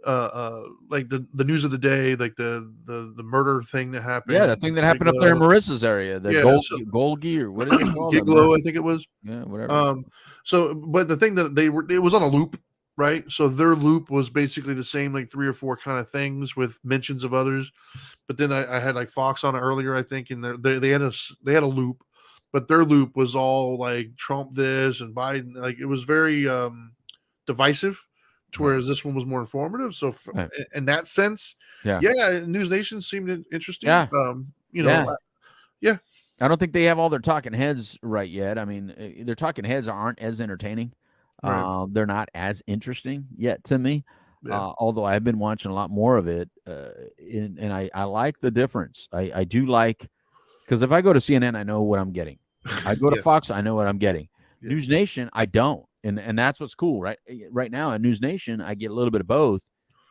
like the news of the day, like the murder thing that happened. Yeah, the thing that happened up there in Marissa's area, the Golgi or what is it called? Giglo, I think it was. Yeah, whatever. So, but the thing that it was on a loop, right? So their loop was basically the same, like 3 or 4 kind of things with mentions of others. But then I had like Fox on it earlier, I think, and they had a loop, but their loop was all like Trump this and Biden. Like it was very divisive. Whereas this one was more informative. So in that sense, yeah, News Nation seemed interesting. Yeah. Yeah. I don't think they have all their talking heads right yet. I mean, their talking heads aren't as entertaining. Right. They're not as interesting yet to me. Yeah. Although I've been watching a lot more of it, and I like the difference. I do like, because if I go to CNN, I know what I'm getting. I go to Fox, I know what I'm getting. Yeah. News Nation, I don't. And that's what's cool, right? Right now at News Nation, I get a little bit of both,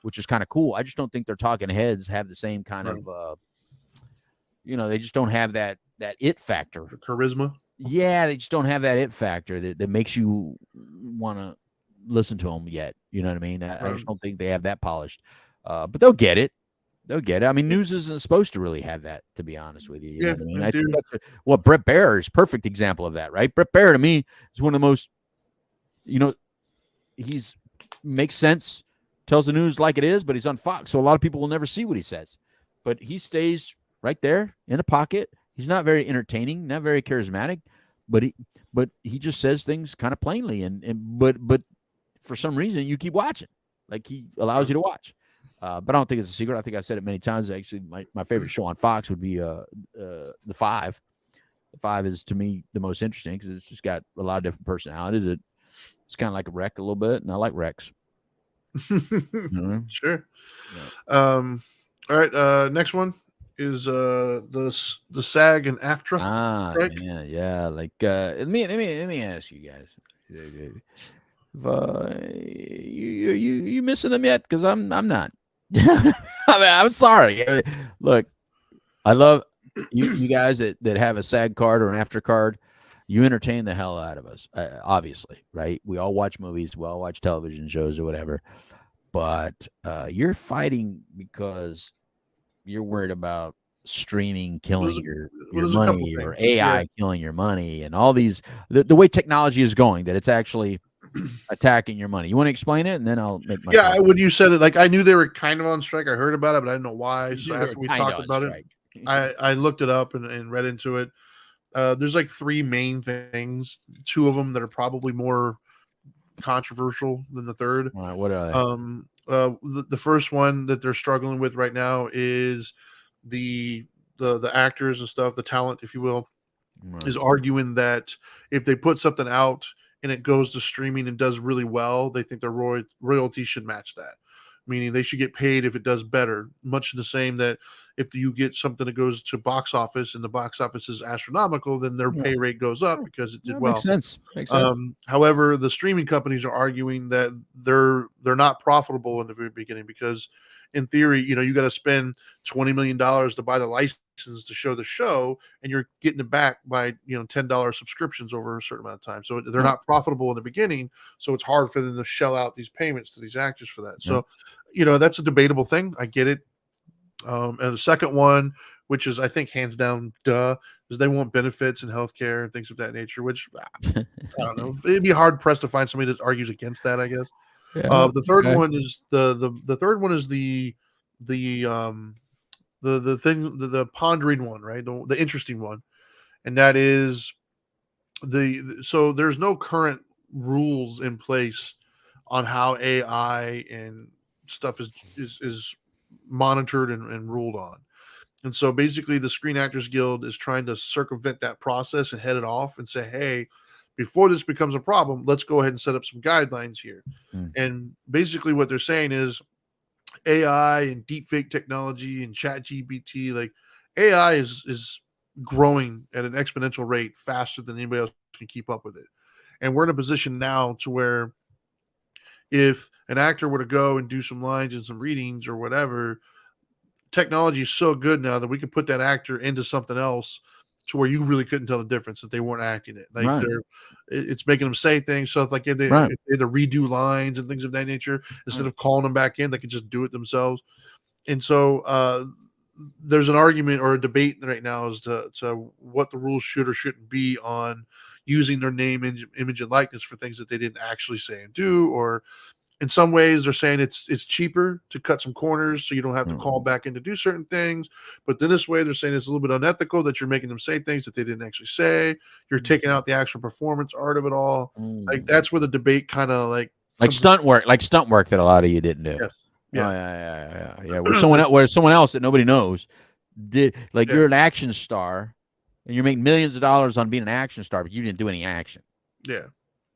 which is kind of cool. I just don't think their talking heads have the same kind of, they just don't have that it factor. The charisma. Yeah, they just don't have that it factor that makes you want to listen to them yet. You know what I mean? I just don't think they have that polished. But they'll get it. They'll get it. I mean, news isn't supposed to really have that, to be honest with you. You know what I mean? I think that's Bret Baier is a perfect example of that, right? Bret Baier, to me, is one of the most, he's makes sense, tells the news like it is, but he's on Fox, so a lot of people will never see what he says. But he stays right there in a pocket. He's not very entertaining, not very charismatic, but he just says things kind of plainly, but for some reason you keep watching. Like he allows you to watch. But I don't think it's a secret. I think I said it many times. Actually, my favorite show on Fox would be The Five. The Five is, to me, the most interesting because it's just got a lot of different personalities. It's kind of like a Rec a little bit, and I like Recs. Sure. Yeah. All right. Next one is the SAG and AFTRA strike. Yeah. Like let me ask you guys. You missing them yet? Because I'm not. I mean, I'm sorry. Look, I love you guys that have a SAG card or an AFTRA card. You entertain the hell out of us, obviously, right? We all watch movies, we all watch television shows or whatever, but you're fighting because you're worried about streaming killing your money or AI killing your money and all these, the way technology is going, that it's actually attacking your money. You want to explain it, and then I'll make my comment. When you said it, like I knew they were kind of on strike. I heard about it, but I didn't know why. So after we talked about it, I looked it up and read into it. There's like 3 main things, 2 of them that are probably more controversial than the third. All right, what are they? The first one that they're struggling with right now is the actors and stuff, the talent, if you will, is arguing that if they put something out and it goes to streaming and does really well, they think their royalty should match that. Meaning they should get paid if it does better, much the same that if you get something that goes to box office and the box office is astronomical, then their pay rate goes up because it did well. Makes sense. However, the streaming companies are arguing that they're not profitable in the very beginning because in theory, you got to spend $20 million to buy the license to show the show, and you're getting it back by $10 subscriptions over a certain amount of time. So they're not profitable in the beginning, so it's hard for them to shell out these payments to these actors for that. So that's a debatable thing. I get it. And the second one, which is I think hands down is they want benefits and healthcare and things of that nature, which I don't know, it'd be hard pressed to find somebody that argues against that, I guess. The third one is the third one is the thing, the pondering one, right? The interesting one. And that is so there's no current rules in place on how AI and stuff is monitored and ruled on. And so basically the Screen Actors Guild is trying to circumvent that process and head it off and say, hey, before this becomes a problem, let's go ahead and set up some guidelines here. And basically what they're saying is AI and deepfake technology and ChatGPT, like AI is growing at an exponential rate faster than anybody else can keep up with it. And we're in a position now to where if an actor were to go and do some lines and some readings or whatever, technology is so good now that we could put that actor into something else to where you really couldn't tell the difference that they weren't acting it. Like it's making them say things. So it's like if they had to redo lines and things of that nature, instead of calling them back in, they could just do it themselves. And so there's an argument or a debate right now as to what the rules should or shouldn't be on using their name, image, and likeness for things that they didn't actually say and do. Or in some ways they're saying it's cheaper to cut some corners so you don't have to call back in to do certain things. But then this way they're saying it's a little bit unethical that you're making them say things that they didn't actually say. You're taking out the actual performance art of it all. Like that's where the debate kind of like stunt work that a lot of you didn't do. Yes. Yeah. Where someone else that nobody knows did, like you're an action star and you're making millions of dollars on being an action star, but you didn't do any action. Yeah.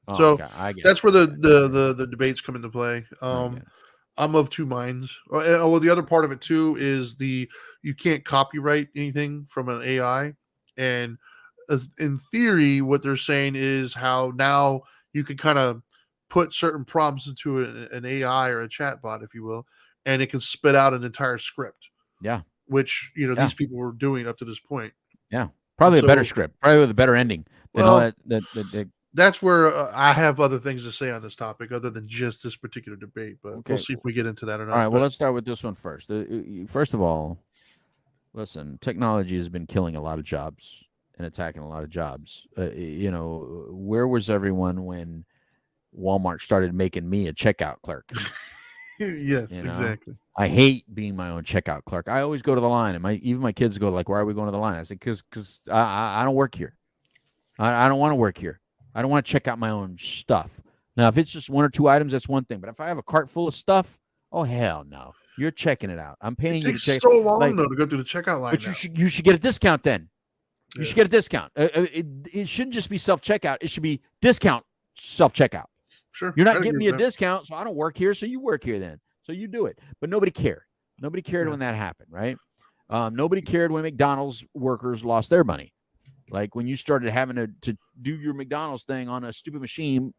Oh, so okay, that's where the debates come into play. I'm of two minds. Well, the other part of it too is you can't copyright anything from an AI, and in theory, what they're saying is how now you can kind of put certain prompts into an AI or a chatbot, if you will, and it can spit out an entire script. Yeah, which these people were doing up to this point. Yeah, probably a better script, probably with a better ending than all that. That's where I have other things to say on this topic other than just this particular debate, but we'll see if we get into that or not. All right, well, let's start with this one first. First of all, listen, technology has been killing a lot of jobs and attacking a lot of jobs. Where was everyone when Walmart started making me a checkout clerk? Yes, exactly. I hate being my own checkout clerk. I always go to the line, and even my kids go like, "Why are we going to the line?" I said, "Because I don't work here. I don't want to work here. I don't want to check out my own stuff. Now, if it's just one or two items, that's one thing. But if I have a cart full of stuff, oh hell no, you're checking it out. I'm paying you to check. It takes so long though to go through the checkout line. But you should get a discount then. You should get a discount. It shouldn't just be self checkout. It should be discount self checkout. Sure, you're not getting me a discount, so I don't work here. So you work here then. So you do it. But nobody cared. Nobody cared when that happened, right? Nobody cared when McDonald's workers lost their money. Like when you started having to do your McDonald's thing on a stupid machine,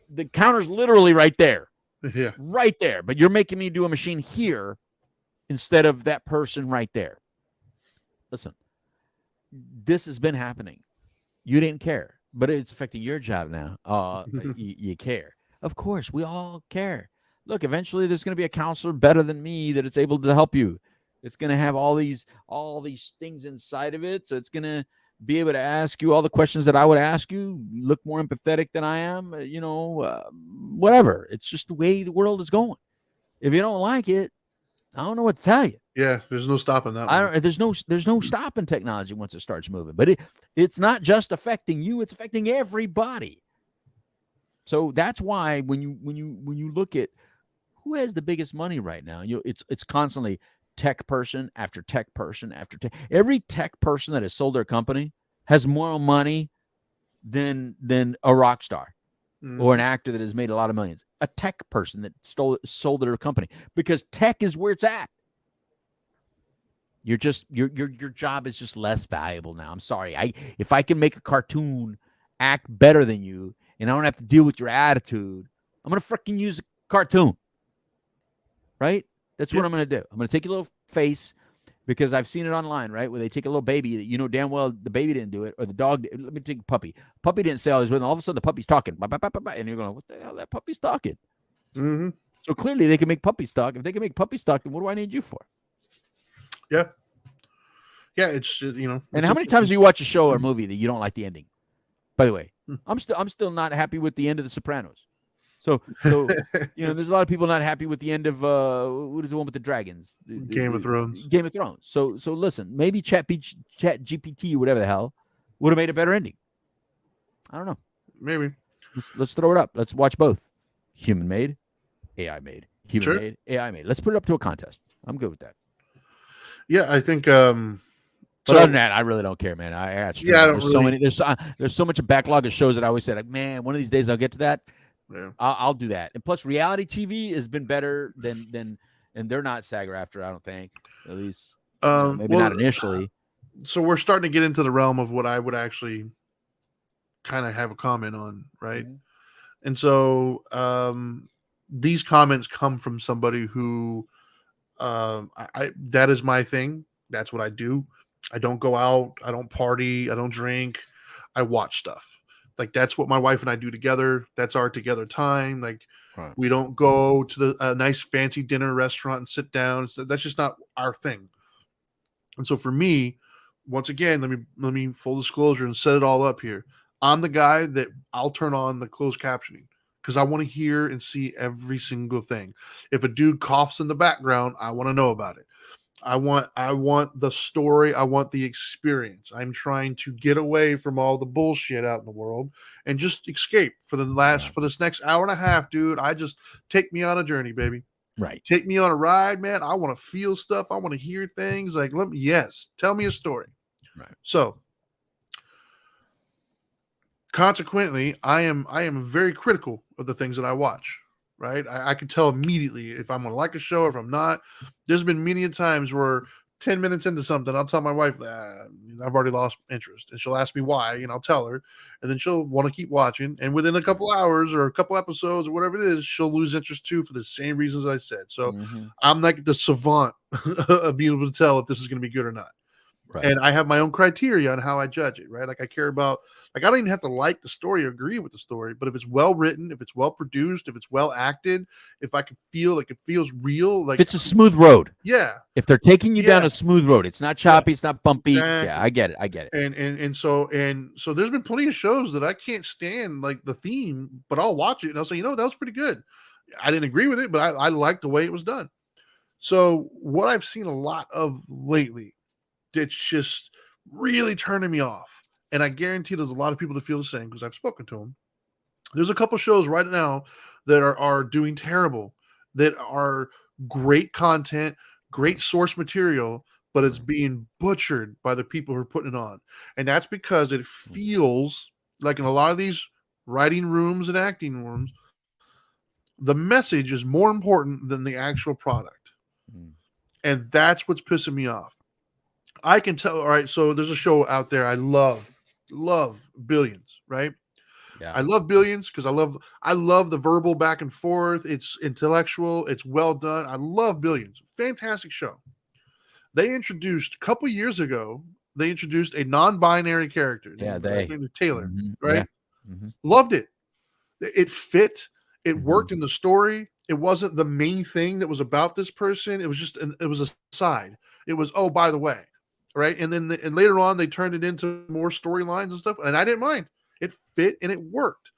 the counter's literally right there. Yeah. Right there. But you're making me do a machine here instead of that person right there. Listen, this has been happening. You didn't care, but it's affecting your job now. You care. Of course, we all care. Look, eventually there's going to be a counselor better than me that it's able to help you. It's going to have all these things inside of it. So it's going to be able to ask you all the questions that I would ask you, look more empathetic than I am, whatever. It's just the way the world is going. If you don't like it, I don't know what to tell you. Yeah, there's no stopping that. There's no stopping technology once it starts moving. But it's not just affecting you; it's affecting everybody. So that's why when you look at who has the biggest money right now, it's constantly tech person after tech person after tech. Every tech person that has sold their company has more money than a rock star or an actor that has made a lot of millions. A tech person that sold their company, because tech is where it's at. You're just your job is just less valuable now. I'm sorry. If I can make a cartoon act better than you and I don't have to deal with your attitude, I'm gonna freaking use a cartoon. Right? That's what I'm going to do. I'm going to take your little face, because I've seen it online, right? Where they take a little baby that you know damn well the baby didn't do it, or the dog. Let me take a puppy. Puppy didn't say all these words, and all of a sudden the puppy's talking. And you're going, what the hell? That puppy's talking. Mm-hmm. So clearly they can make puppies talk. If they can make puppies talk, then what do I need you for? Yeah. Yeah, it's you know. And how many times do you watch a show or a movie that you don't like the ending? By the way, I'm still not happy with the end of The Sopranos. So you know, there's a lot of people not happy with the end of what is the one with the dragons? Game of Thrones. Game of Thrones. So listen, maybe Chat GPT or whatever the hell would have made a better ending. I don't know. Maybe. Let's throw it up. Let's watch both. Human made, AI made. Human made, AI made. Let's put it up to a contest. I'm good with that. Yeah, I think. But other than that, I really don't care, man. I there's so many. There's so much a backlog of shows that I always say, like, man, one of these days I'll get to that. Yeah. I'll do that. And plus, reality TV has been better than, and they're not SAG-AFTRA, I don't think. At least maybe not initially. So we're starting to get into the realm of what I would actually kind of have a comment on, right? Mm-hmm. And so these comments come from somebody who that is my thing. That's what I do. I don't go out. I don't party. I don't drink. I watch stuff. Like, that's what my wife and I do together. That's our together time. Like, right. We don't go to a nice fancy dinner restaurant and sit down. That's just not our thing. And so for me, once again, let me full disclosure and set it all up here. I'm the guy that I'll turn on the closed captioning because I want to hear and see every single thing. If a dude coughs in the background, I want to know about it. I want the story. I want the experience. I'm trying to get away from all the bullshit out in the world and just escape for this next hour and a half, dude. I just take me on a journey, baby. Right. Take me on a ride, man. I want to feel stuff. I want to hear things. Like, tell me a story. Right. So consequently, I am very critical of the things that I watch. Right. I can tell immediately if I'm going to like a show or if I'm not. There's been many times where 10 minutes into something, I'll tell my wife, I've already lost interest. And she'll ask me why, and I'll tell her. And then she'll want to keep watching. And within a couple hours or a couple episodes or whatever it is, she'll lose interest too for the same reasons I said. So I'm like the savant of being able to tell if this is going to be good or not. Right. And I have my own criteria on how I judge it, right? Like, I care about, like, I don't even have to like the story or agree with the story, but if it's well written, if it's well produced, if it's well acted, if I can feel like it feels real, like if it's a smooth road. Yeah. If they're taking you down a smooth road, it's not choppy, it's not bumpy. Exactly. Yeah, I get it. And so there's been plenty of shows that I can't stand, like, the theme, but I'll watch it and I'll say, that was pretty good. I didn't agree with it, but I liked the way it was done. So what I've seen a lot of lately, it's just really turning me off. And I guarantee there's a lot of people that feel the same because I've spoken to them. There's a couple shows right now that are doing terrible, that are great content, great source material, but it's being butchered by the people who are putting it on. And that's because it feels like in a lot of these writing rooms and acting rooms, the message is more important than the actual product. And that's what's pissing me off. I can tell. All right, so there's a show out there I love Billions, right? Yeah. I love Billions because I love the verbal back and forth. It's intellectual, it's well done. I love Billions. Fantastic show. They introduced a couple years ago, a non-binary character. Yeah, named Taylor, right? Yeah. Loved it. It fit. It worked in the story. It wasn't the main thing that was about this person. It was just it was a side. It was, oh, by the way. Right. And then and later on, they turned it into more storylines and stuff. And I didn't mind. It fit and it worked.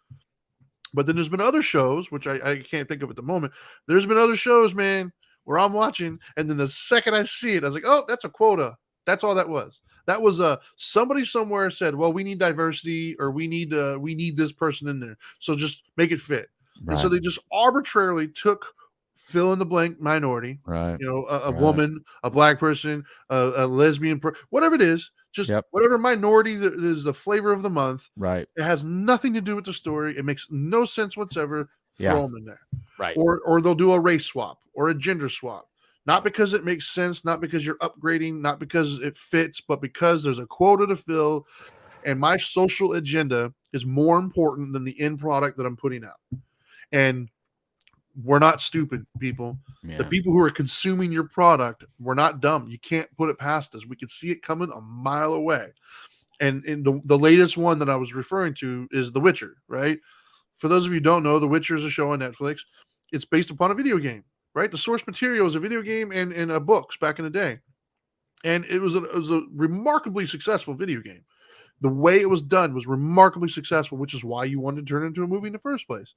But then there's been other shows, which I can't think of at the moment. There's been other shows, man, where I'm watching. And then the second I see it, I was like, oh, that's a quota. That's all that was. That was somebody somewhere said, well, we need diversity or we need this person in there. So just make it fit. Right. And so they just arbitrarily took fill in the blank minority, right? A woman, a black person, a lesbian, whatever it is, just whatever minority that is the flavor of the month. Right. It has nothing to do with the story. It makes no sense whatsoever. Throw them in there. Right. Or they'll do a race swap or a gender swap. Not because it makes sense, not because you're upgrading, not because it fits, but because there's a quota to fill. And my social agenda is more important than the end product that I'm putting out. And we're not stupid, people. Yeah. The people who are consuming your product, we're not dumb. You can't put it past us. We could see it coming a mile away. And the latest one that I was referring to is The Witcher, right? For those of you who don't know, The Witcher is a show on Netflix. It's based upon a video game, right? The source material is a video game and books back in the day. And it was a remarkably successful video game. The way it was done was remarkably successful, which is why you wanted to turn it into a movie in the first place.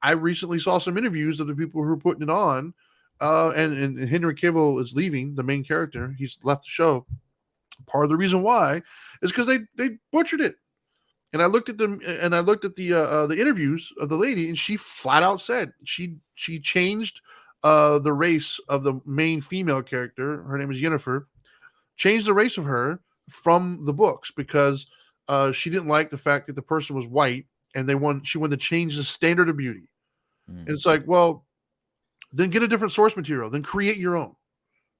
I recently saw some interviews of the people who were putting it on, and Henry Cavill is leaving, the main character. He's left the show. Part of the reason why is because they butchered it. And I looked at them, and I looked at the interviews of the lady, and she flat out said she changed the race of the main female character. Her name is Yennefer. Changed the race of her from the books because she didn't like the fact that the person was white, and she wanted to change the standard of beauty. And it's like, well, then get a different source material, then create your own,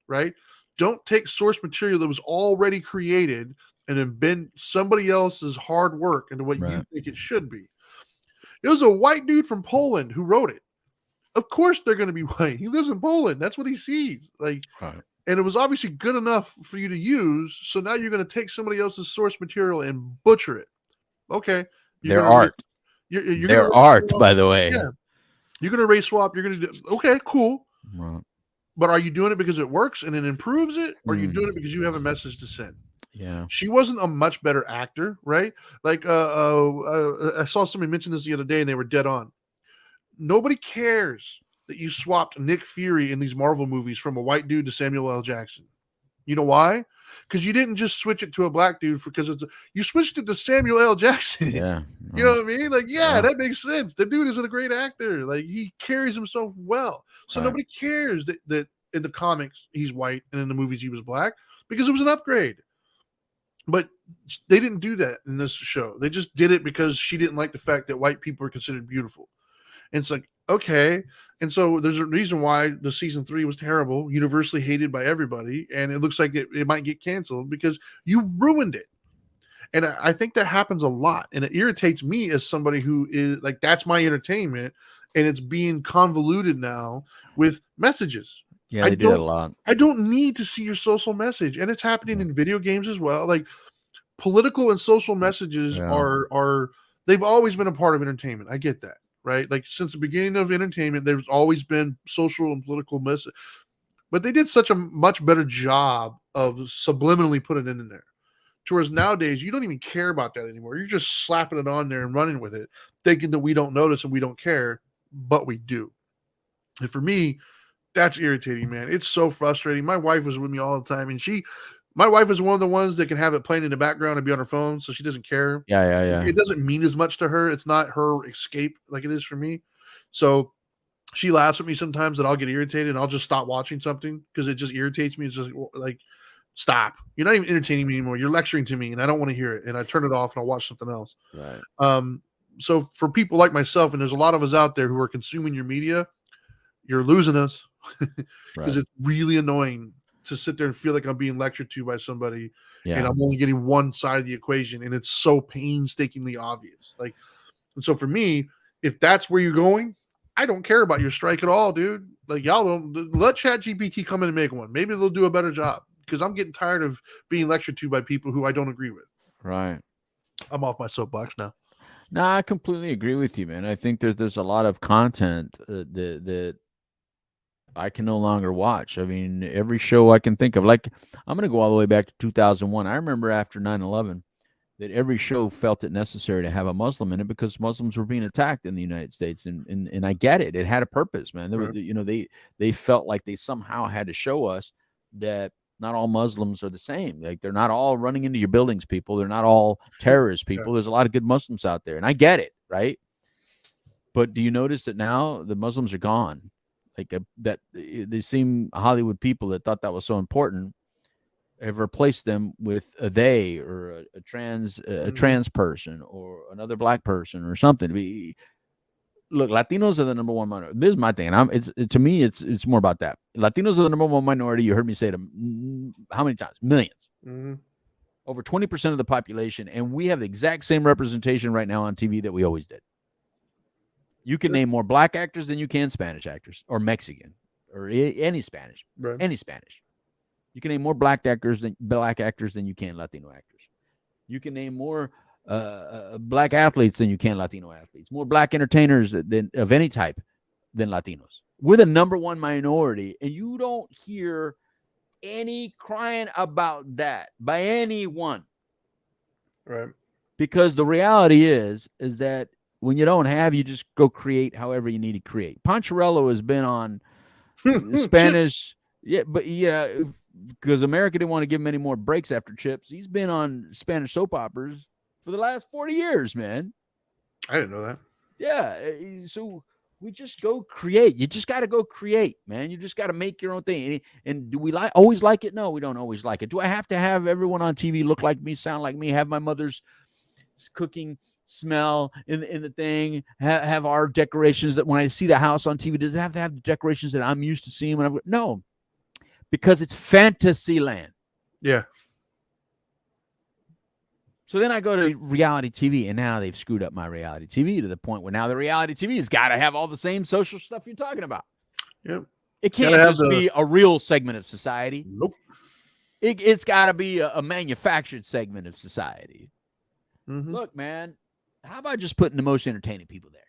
right? Don't take source material that was already created and then bend somebody else's hard work into what you think it should be. It was a white dude from Poland who wrote it. Of course they're going to be white. He lives in Poland. That's what he sees. And it was obviously good enough for you to use. So now you're going to take somebody else's source material and butcher it. Okay. Their art. Their art, by the way. Yeah. You're going to race swap. You're going to do, okay, cool. Right. But are you doing it because it works and it improves it? Or are you doing it because you have a message to send? Yeah. She wasn't a much better actor, right? Like I saw somebody mention this the other day and they were dead on. Nobody cares that you swapped Nick Fury in these Marvel movies from a white dude to Samuel L. Jackson. You know why? Because you didn't just switch it to a black dude you switched it to Samuel L. Jackson. Yeah. You know what I mean? Like, yeah, that makes sense. The dude is a great actor. Like, he carries himself well. So nobody cares that in the comics he's white and in the movies he was black because it was an upgrade. But they didn't do that in this show. They just did it because she didn't like the fact that white people are considered beautiful. And it's like, okay. And so there's a reason why the season 3 was terrible, universally hated by everybody. And it looks like it might get canceled because you ruined it. And I think that happens a lot. And it irritates me as somebody who is like, that's my entertainment. And it's being convoluted now with messages. Yeah, they do that a lot. I don't need to see your social message. And it's happening in video games as well. Like, political and social messages are they've always been a part of entertainment. I get that. Right? Like, since the beginning of entertainment, there's always been social and political message. But they did such a much better job of subliminally putting it in there. Whereas nowadays, you don't even care about that anymore. You're just slapping it on there and running with it, thinking that we don't notice and we don't care, but we do. And for me, that's irritating, man. It's so frustrating. My wife was with me all the time, and my wife is one of the ones that can have it playing in the background and be on her phone, so she doesn't care. Yeah. It doesn't mean as much to her. It's not her escape like it is for me. So she laughs at me sometimes that I'll get irritated and I'll just stop watching something because it just irritates me. It's just like, stop. You're not even entertaining me anymore. You're lecturing to me, and I don't want to hear it. And I turn it off and I'll watch something else. Right. So for people like myself, and there's a lot of us out there who are consuming your media, you're losing us because it's really annoying to sit there and feel like I'm being lectured to by somebody, and I'm only getting one side of the equation, and it's so painstakingly obvious. Like, and so for me, if that's where you're going, I don't care about your strike at all, dude. Like, y'all don't let ChatGPT come in and make one. Maybe they'll do a better job because I'm getting tired of being lectured to by people who I don't agree with. Right. I'm off my soapbox now. No, I completely agree with you, man. I think there's a lot of content that I can no longer watch. I mean, every show I can think of, like, I'm going to go all the way back to 2001. I remember after 9/11 that every show felt it necessary to have a Muslim in it because Muslims were being attacked in the United States. And I get it. It had a purpose, man. They felt like they somehow had to show us that not all Muslims are the same. Like, they're not all running into your buildings, people. They're not all terrorist people. There's a lot of good Muslims out there. And I get it, right? But do you notice that now the Muslims are gone? Like, that they seem Hollywood people that thought that was so important have replaced them with a they or a trans person or another black person or something. Look, Latinos are the number one minority. This is my thing. To me, it's more about that. Latinos are the number one minority. You heard me say it how many times? Millions. Mm-hmm. Over 20% of the population, and we have the exact same representation right now on TV that we always did. You can name more black actors than you can Spanish actors or Mexican or any Spanish. Right. Any Spanish. You can name more black actors than you can Latino actors. You can name more black athletes than you can Latino athletes. More black entertainers than of any type than Latinos. We're the number one minority, and you don't hear any crying about that by anyone. Right. Because the reality is that when you don't have, you just go create however you need to create. Poncherello has been on Spanish, because America didn't want to give him any more breaks after Chips. He's been on Spanish soap operas for the last 40 years, man. I didn't know that. Yeah, so we just go create. You just got to go create, man. You just got to make your own thing. And do we always like it? No, we don't always like it. Do I have to have everyone on TV look like me, sound like me, have my mother's cooking smell in the thing, have our decorations that when I see the house on TV, does it have to have the decorations that I'm used to seeing when no, because it's fantasy land. Yeah. So then I go to reality TV, and now they've screwed up my reality TV to the point where now the reality TV has got to have all the same social stuff you're talking about. Yep. It can't just be a real segment of society. Nope. It's got to be a manufactured segment of society. Mm-hmm. Look, man, how about just putting the most entertaining people there?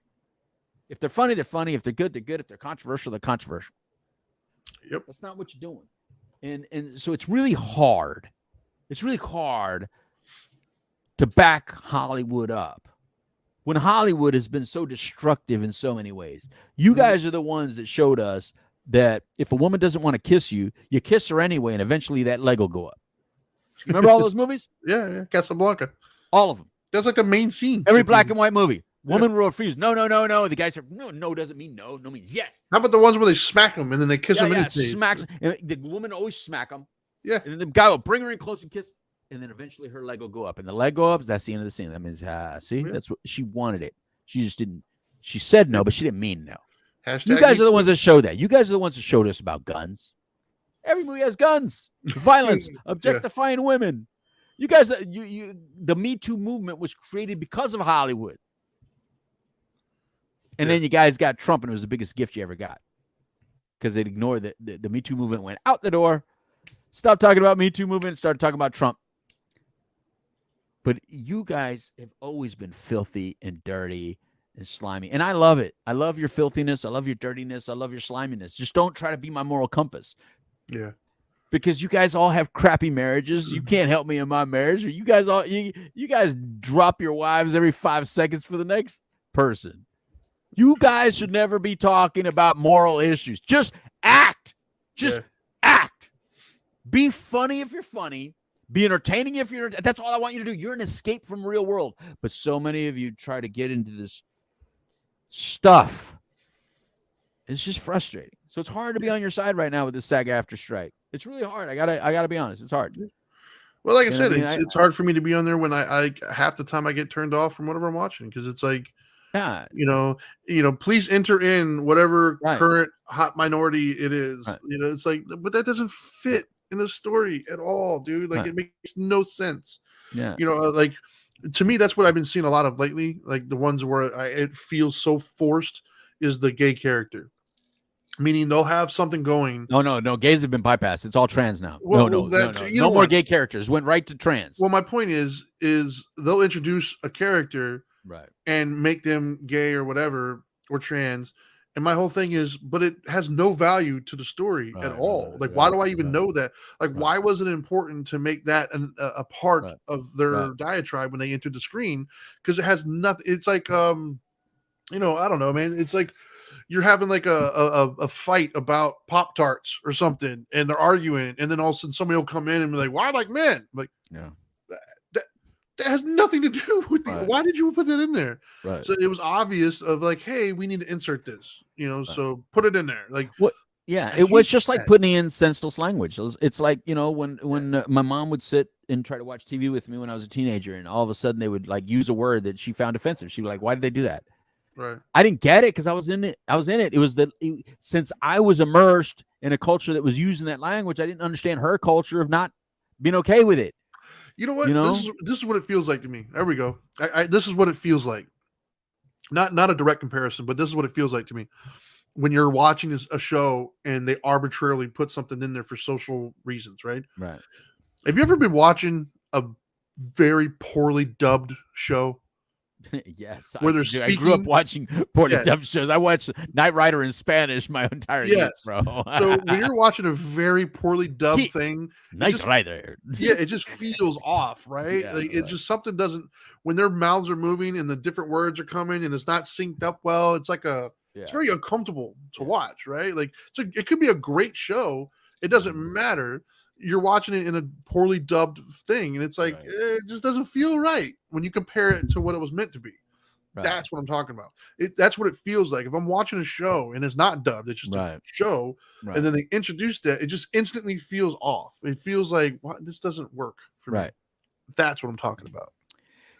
If they're funny, they're funny. If they're good, they're good. If they're controversial, they're controversial. Yep. That's not what you're doing. And so it's really hard. It's really hard to back Hollywood up when Hollywood has been so destructive in so many ways. You guys are the ones that showed us that if a woman doesn't want to kiss you, you kiss her anyway, and eventually that leg will go up. Remember all those movies? Yeah. Casablanca. All of them. That's like the main scene. Every black and white movie. Woman will refuse. No. The guy said, no doesn't mean no. No means yes. How about the ones where they smack them and then they kiss them? Yeah, smacks. And the woman always smack them. Yeah. And then the guy will bring her in close and kiss. And then eventually her leg will go up. And the leg go up, that's the end of the scene. That means, that's what she wanted it. She just didn't. She said no, but she didn't mean no. Hashtag you guys are the ones that show that. You guys are the ones that showed us about guns. Every movie has guns, violence, objectifying women. You guys, the Me Too movement was created because of Hollywood. And then you guys got Trump, and it was the biggest gift you ever got. Because they'd ignore the Me Too movement, went out the door, stopped talking about Me Too movement, started talking about Trump. But you guys have always been filthy and dirty and slimy. And I love it. I love your filthiness. I love your dirtiness. I love your sliminess. Just don't try to be my moral compass. Yeah. Because you guys all have crappy marriages. You can't help me in my marriage. Or you guys all you guys drop your wives every 5 seconds for the next person. You guys should never be talking about moral issues. Just act. Just act. Be funny if you're funny. Be entertaining if you're. That's all I want you to do. You're an escape from the real world. But so many of you try to get into this stuff. It's just frustrating. So it's hard to be on your side right now with this SAG-AFTRA strike. It's really hard. I gotta be honest. It's hard. Well, like I said, it's hard for me to be on there when I half the time I get turned off from whatever I'm watching because it's like, please enter in whatever current hot minority it is. Right. It's like, but that doesn't fit in the story at all, dude. Like it makes no sense. Yeah. Like to me, that's what I've been seeing a lot of lately. Like the ones where it feels so forced is the gay character. Meaning they'll have something going. No. Gays have been bypassed. It's all trans now. No. No more gay characters. Went right to trans. Well, my point is they'll introduce a character and make them gay or whatever or trans. And my whole thing is, but it has no value to the story at all. Why do I even know that? Why was it important to make that a part of their diatribe when they entered the screen? Because it has nothing. It's like, I don't know, man. It's like you're having like a fight about Pop-Tarts or something, and they're arguing, and then all of a sudden somebody will come in and be like, "Why like men?" Like, that has nothing to do with why did you put that in there? Right. So it was obvious of like, hey, we need to insert this, so put it in there. Like what? Yeah, it was just like putting in senseless language. It's like, when my mom would sit and try to watch TV with me when I was a teenager, and all of a sudden they would like use a word that she found offensive. She'd be like, "Why did they do that?" Right. I didn't get it because I was in it. It was since I was immersed in a culture that was using that language, I didn't understand her culture of not being okay with it. You know what? This is what it feels like to me. There we go. This is what it feels like. not a direct comparison, but this is what it feels like to me. When you're watching a show and they arbitrarily put something in there for social reasons, right? Right. Have you ever been watching a very poorly dubbed show? Yes. Where they're I grew up speaking- watching poorly Yeah. dubbed shows. I watched Knight Rider in Spanish my entire youth, Yes. bro. So when you're watching a very poorly dubbed He- thing, Knight Rider. yeah, it just feels off, right? Yeah, Like right. it just something doesn't when their mouths are moving and the different words are coming and it's not synced up well. It's like it's very uncomfortable to watch, right? Like so it could be a great show. It doesn't matter. You're watching it in a poorly dubbed thing, and it's like Right. it just doesn't feel right when you compare it to what it was meant to be. Right. That's what I'm talking about. That's what it feels like. If I'm watching a show and it's not dubbed, it's just Right. a show, Right. and then they introduce that, it just instantly feels off. It feels like what this doesn't work for me. Right. That's what I'm talking about.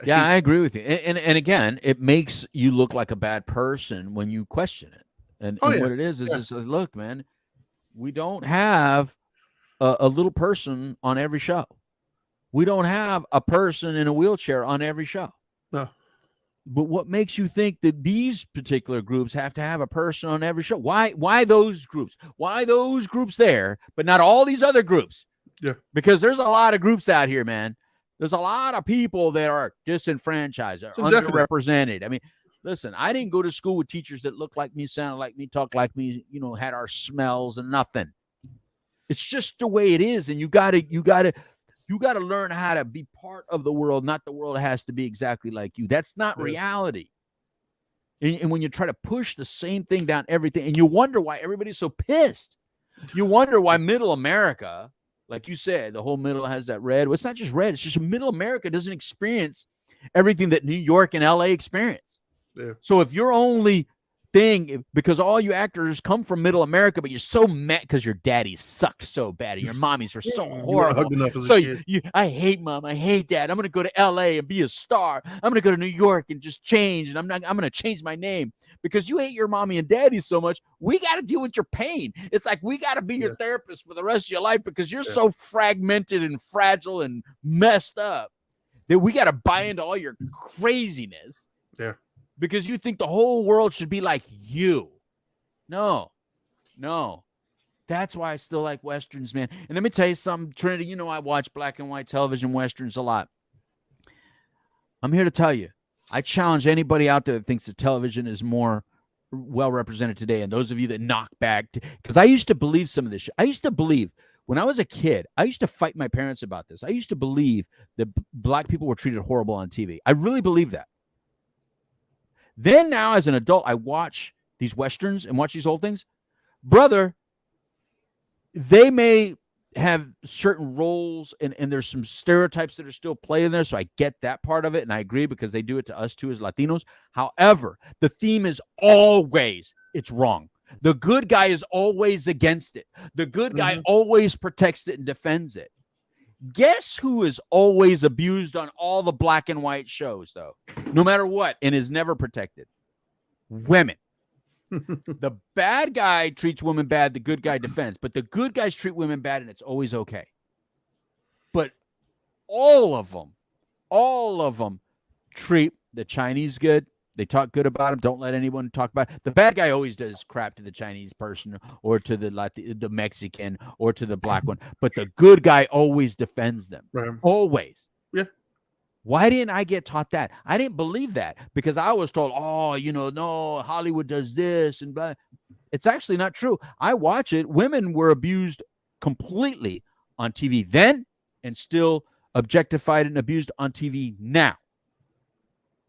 Yeah, hate- I agree with you. And again, it makes you look like a bad person when you question it. And, Oh, and yeah. what it is Yeah. it's like, look, man, we don't have a little person on every show. We don't have a person in a wheelchair on every show. No. But what makes you think that these particular groups have to have a person on every show? Why those groups? Why those groups there, but not all these other groups? Yeah. Because there's a lot of groups out here, man. There's a lot of people that are disenfranchised, It's are indefinite. underrepresented. I mean, listen, I didn't go to school with teachers that looked like me, sounded like me, talked like me, had our smells and nothing. It's just the way it is. And you gotta learn how to be part of the world, not the world has to be exactly like you. That's not Yeah. reality. And when you try to push the same thing down everything, and you wonder why everybody's so pissed. You wonder why middle America, like you said, the whole middle has that red. Well, it's not just red. It's just middle America doesn't experience everything that New York and LA experience. Yeah. So if your only thing, because all you actors come from middle America, but you're so mad because your daddy sucked so bad and your mommies are so You weren't horrible. hugged enough as a So kid. I hate mom. I hate dad. I'm going to go to LA and be a star. I'm going to go to New York and just change. And I'm going to change my name because you hate your mommy and daddy so much. We got to deal with your pain. It's like we got to be your therapist for the rest of your life because you're so fragmented and fragile and messed up that we got to buy into all your craziness. Yeah. Because you think the whole world should be like you. No. That's why I still like Westerns, man. And let me tell you something, Trinity, I watch black and white television Westerns a lot. I'm here to tell you, I challenge anybody out there that thinks that television is more well represented today. And those of you that knock back, because I used to believe some of this shit. I used to believe when I was a kid, I used to fight my parents about this. I used to believe that black people were treated horrible on TV. I really believe that. Then now as an adult, I watch these Westerns and watch these old things. Brother, they may have certain roles and there's some stereotypes that are still playing there. So I get that part of it. And I agree because they do it to us too as Latinos. However, the theme is always it's wrong. The good guy is always against it. The good guy always protects it and defends it. Guess who is always abused on all the black and white shows, though, no matter what, and is never protected? Women. The bad guy treats women bad. The good guy defends. But the good guys treat women bad, and it's always okay. But all of them treat the Chinese good. They talk good about them. Don't let anyone talk about it. The bad guy always does crap to the Chinese person or to the Mexican or to the black one. But the good guy always defends them. Right. Always. Yeah. Why didn't I get taught that? I didn't believe that because I was told, no, Hollywood does this and blah. It's actually not true. I watch it. Women were abused completely on TV then and still objectified and abused on TV now.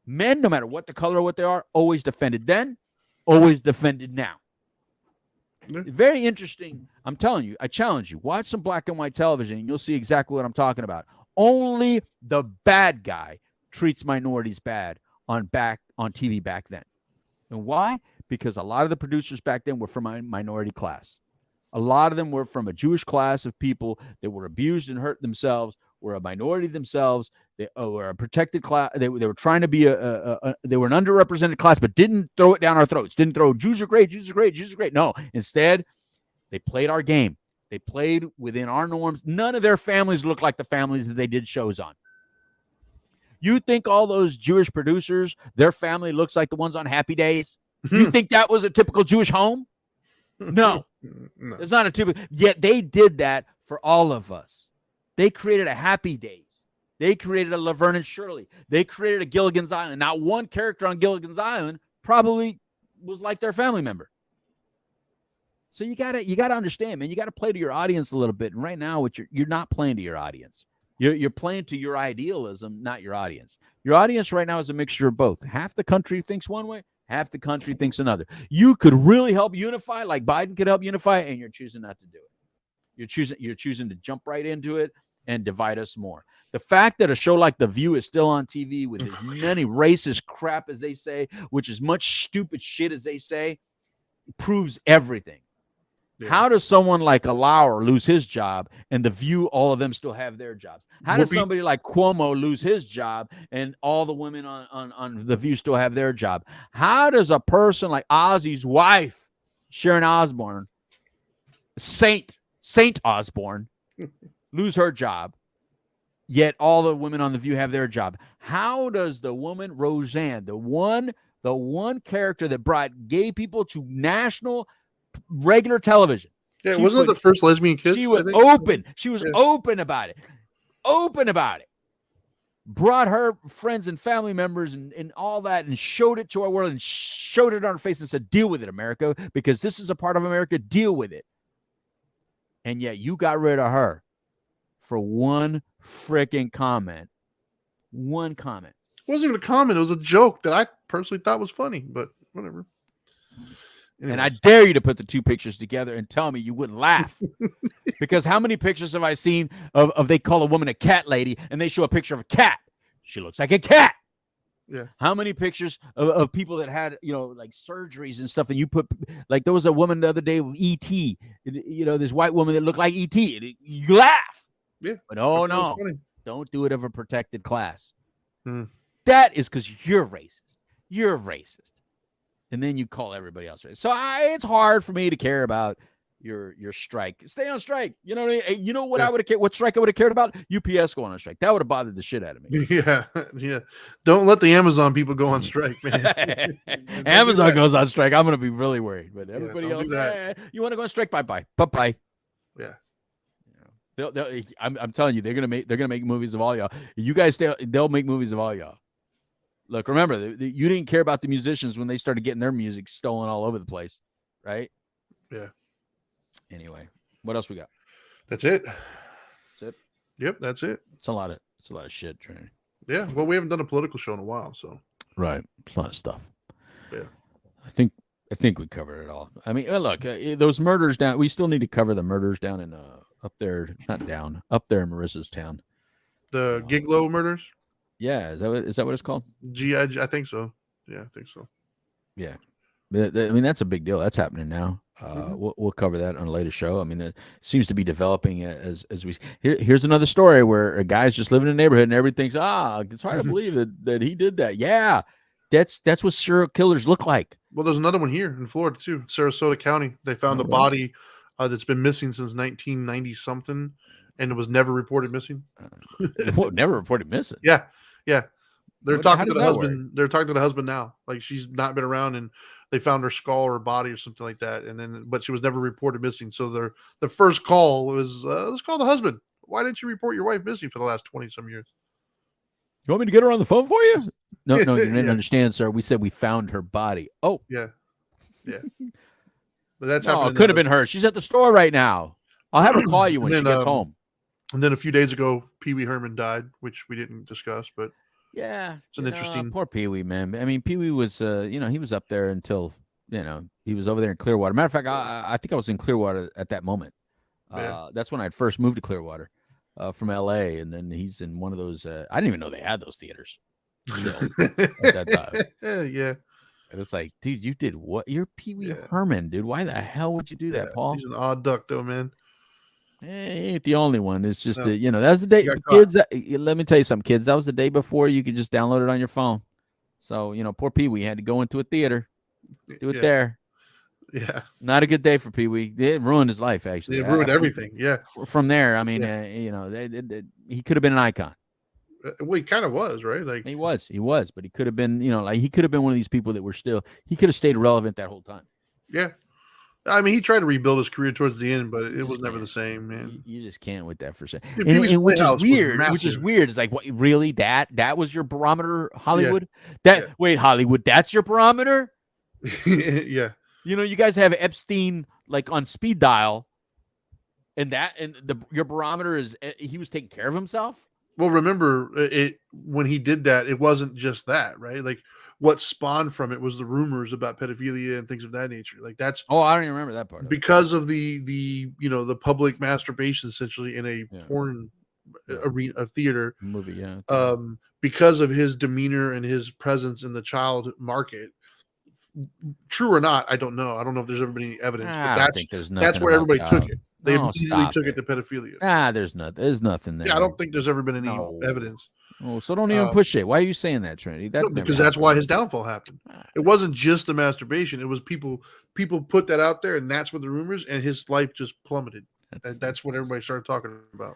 Men, no matter what the color or what they are, always defended then, always defended now. Yeah. Very interesting. I'm telling you, I challenge you. Watch some black and white television and you'll see exactly what I'm talking about. Only the bad guy treats minorities bad on TV back then. And why? Because a lot of the producers back then were from a minority class. A lot of them were from a Jewish class of people that were abused and hurt themselves, were a minority themselves. They were a protected class. They were trying to be they were an underrepresented class, but didn't throw it down our throats. Didn't throw Jews are great, Jews are great, Jews are great. No, instead, they played our game. They played within our norms. None of their families looked like the families that they did shows on. You think all those Jewish producers, their family looks like the ones on Happy Days? You think that was a typical Jewish home? No, No. it's not a typical. Yet they did that for all of us. They created a Happy Days. They created a Laverne and Shirley. They created a Gilligan's Island. Not one character on Gilligan's Island probably was like their family member. So you gotta understand, man. You gotta play to your audience a little bit. And right now, you're not playing to your audience. You're playing to your idealism, not your audience. Your audience right now is a mixture of both. Half the country thinks one way, half the country thinks another. You could really help unify, like Biden could help unify, and you're choosing not to do it. You're choosing to jump right into it and divide us more. The fact that a show like The View is still on TV with as many racist crap as they say, which is much stupid shit as they say, proves everything. Yeah. How does someone like a Lauer lose his job and The View, all of them still have their jobs? How does somebody like Cuomo lose his job and all the women on The View still have their job? How does a person like Ozzy's wife, Sharon Osbourne, Saint Osbourne, lose her job, yet all the women on The View have their job? How does the woman Roseanne, the one character that brought gay people to national regular television? Yeah, wasn't it the first lesbian kiss? She was open. She was open about it. Open about it. Brought her friends and family members and all that and showed it to our world and showed it on her face and said, deal with it, America, because this is a part of America. Deal with it. And yet you got rid of her for one freaking comment. One comment. It wasn't even a comment. It was a joke that I personally thought was funny, but whatever. Anyways. And I dare you to put the two pictures together and tell me you wouldn't laugh. Because how many pictures have I seen of they call a woman a cat lady and they show a picture of a cat? She looks like a cat. Yeah. How many pictures of people that had, like surgeries and stuff, and you put, like, there was a woman the other day with E.T., this white woman that looked like E.T. You laugh. Yeah. But no, don't do it of a protected class. Hmm. That is because you're racist. You're racist. And then you call everybody else racist. So it's hard for me to care about your strike. Stay on strike. You know what I mean? You know what I would have cared? What strike I would have cared about? UPS going on strike. That would have bothered the shit out of me. Yeah. Don't let the Amazon people go on strike, man. Amazon goes on strike, I'm going to be really worried. But everybody else, you want to go on strike? Bye. Yeah. I'm telling you, they're gonna make movies of all y'all. You guys, they'll make movies of all y'all. Look, remember, you didn't care about the musicians when they started getting their music stolen all over the place, right? Yeah. Anyway, what else we got? That's it. That's it. Yep, that's it. It's a lot of shit, Trinity. Yeah. Well, we haven't done a political show in a while, so. Right. It's a lot of stuff. Yeah. I think we covered it all. I mean, look, those murders down. We still need to cover the murders down in up there in Marissa's town. The Giglo murders. Yeah, is that what it's called? I think so. Yeah, I think so. Yeah, I mean that's a big deal. That's happening now. We'll cover that on a later show. I mean, it seems to be developing as we. Here's another story where a guy's just living in a neighborhood and everything's it's hard to believe that he did that. Yeah, that's what serial killers look like. Well, there's another one here in Florida too, Sarasota County. They found a body that's been missing since 1990 something, and it was never reported missing. Never reported missing. Yeah. They're talking to the husband. They're talking to the husband now. Like, she's not been around, and they found her skull or body or something like that. And but she was never reported missing. So the first call was, let's call the husband. Why didn't you report your wife missing for the last 20 some years? You want me to get her on the phone for you? No, you didn't understand, sir. We said we found her body. Oh, yeah. But that's happening. It could have been her. She's at the store right now. I'll have her call you when she gets home. And then a few days ago, Pee Wee Herman died, which we didn't discuss, but yeah, it's an interesting. Poor Pee Wee, man. I mean, Pee Wee was, he was up there until, he was over there in Clearwater. Matter of fact, I think I was in Clearwater at that moment. That's when I had first moved to Clearwater from LA, and then he's in one of those. I didn't even know they had those theaters still at that time. Yeah. And it's like, dude, you did what? You're Pee Wee Herman, dude. Why the hell would you do that, Paul? He's an odd duck, though, man. He ain't the only one. It's just that, that was the day. Kids, let me tell you something, kids. That was the day before you could just download it on your phone. So, poor Pee Wee had to go into a theater, do it there. Yeah. Not a good day for Pee Wee. It ruined his life, actually. It ruined everything. Yeah. From there, I mean, he could have been an icon. Well, he kind of was, right? Like he was, but he could have been, like he could have been one of these people that were still. He could have stayed relevant that whole time. Yeah, I mean, he tried to rebuild his career towards the end, but it was never the same, man. You just can't with that for sure. And which is weird. Which is weird. It's like, what? Really? That was your barometer, Hollywood? Wait, Hollywood? That's your barometer? Yeah. You guys have Epstein like on speed dial, and your barometer is he was taking care of himself. Well, remember when he did that, it wasn't just that, right? Like what spawned from it was the rumors about pedophilia and things of that nature. Like that's I don't even remember that part. Because of the the public masturbation essentially in a porn arena, a theater movie, yeah. Because of his demeanor and his presence in the child market. True or not, I don't know. I don't know if there's ever been any evidence, but that's where everybody took it. They immediately took it to pedophilia. There's nothing there. Yeah, I don't think there's ever been any evidence. Oh, so don't even push it. Why are you saying that, Trinity? Because that's why his downfall happened. It wasn't just the masturbation. It was people put that out there, and that's what the rumors, and his life just plummeted. That's what everybody started talking about.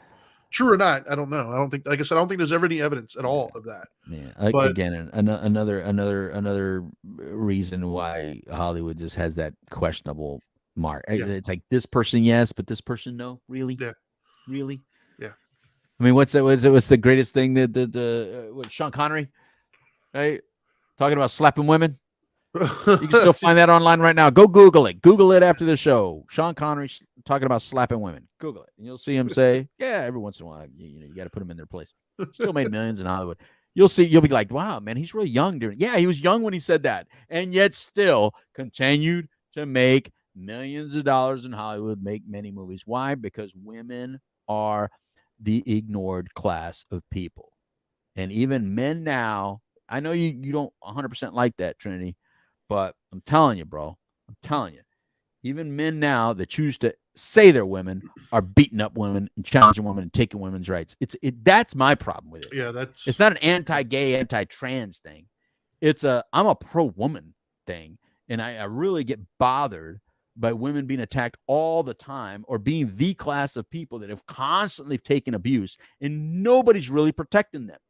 True or not, I don't know. I don't think, like I said, I don't think there's ever any evidence at all of that. Yeah. But, again, another reason why Hollywood just has that questionable mark. Yeah. It's like this person, yes, but this person, no. Really? Yeah. Really? Yeah. I mean, what's the greatest thing that Sean Connery, right? Talking about slapping women. You can still find that online right now. Go Google it. Google it after the show. Sean Connery talking about slapping women. Google it, and you'll see him say, "Yeah, every once in a while, you got to put them in their place." Still made millions in Hollywood. You'll be like, "Wow, man, he's really young." He was young when he said that, and yet still continued to make millions of dollars in Hollywood, make many movies. Why? Because women are the ignored class of people, and even men now. I know you don't 100% like that, Trinity. But I'm telling you, bro, even men now that choose to say they're women are beating up women and challenging women and taking women's rights. That's my problem with it. Yeah, it's not an anti-gay, anti-trans thing. I'm a pro-woman thing. And I really get bothered by women being attacked all the time or being the class of people that have constantly taken abuse and nobody's really protecting them.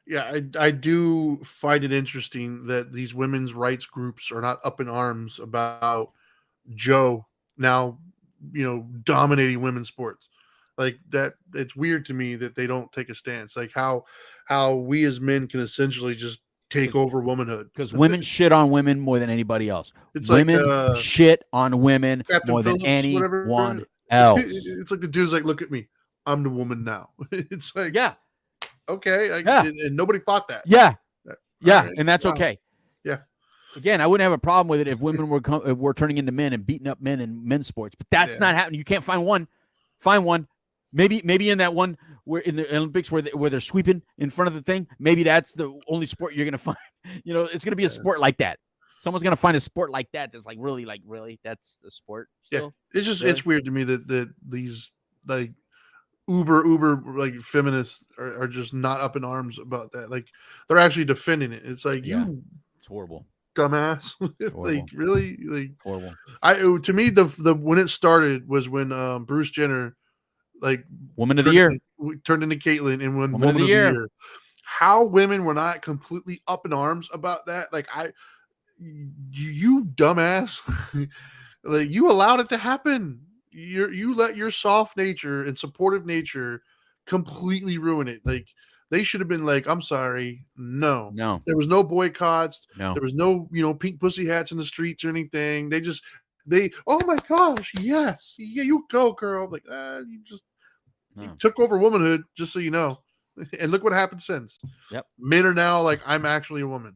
Yeah, I do find it interesting that these women's rights groups are not up in arms about Joe now, dominating women's sports. Like that, it's weird to me that they don't take a stance. Like how we as men can essentially just take over womanhood. Because women shit on women more than anybody else. Women shit on women Captain more Phillips, than anyone else. It's like the dude's like, look at me, I'm the woman now. It's like, yeah. Okay, and nobody thought that. Yeah, right. And that's okay. Yeah. Again, I wouldn't have a problem with it if women were turning into men and beating up men in men's sports, but that's not happening. You can't find one. Find one. Maybe in that one where in the Olympics where they're sweeping in front of the thing. Maybe that's the only sport you're gonna find. It's gonna be a sport like that. Someone's gonna find a sport like that that's really that's the sport. Still? Yeah, it's weird to me that these like uber like feminists are just not up in arms about that. Like they're actually defending it. It's like it's horrible, dumbass. Like really, like horrible. To me the when it started was when Bruce Jenner like Woman of the Year turned into Caitlyn and won Woman of the Year. How women were not completely up in arms about that? Like you dumbass. Like you allowed it to happen. You let your soft nature and supportive nature completely ruin it. Like they should have been like, I'm sorry, no. There was no boycotts. No. There was no, pink pussy hats in the streets or anything. Oh my gosh, yes, yeah, you go, girl. Like you took over womanhood, just so you know. And look what happened since. Yep. Men are now like, I'm actually a woman.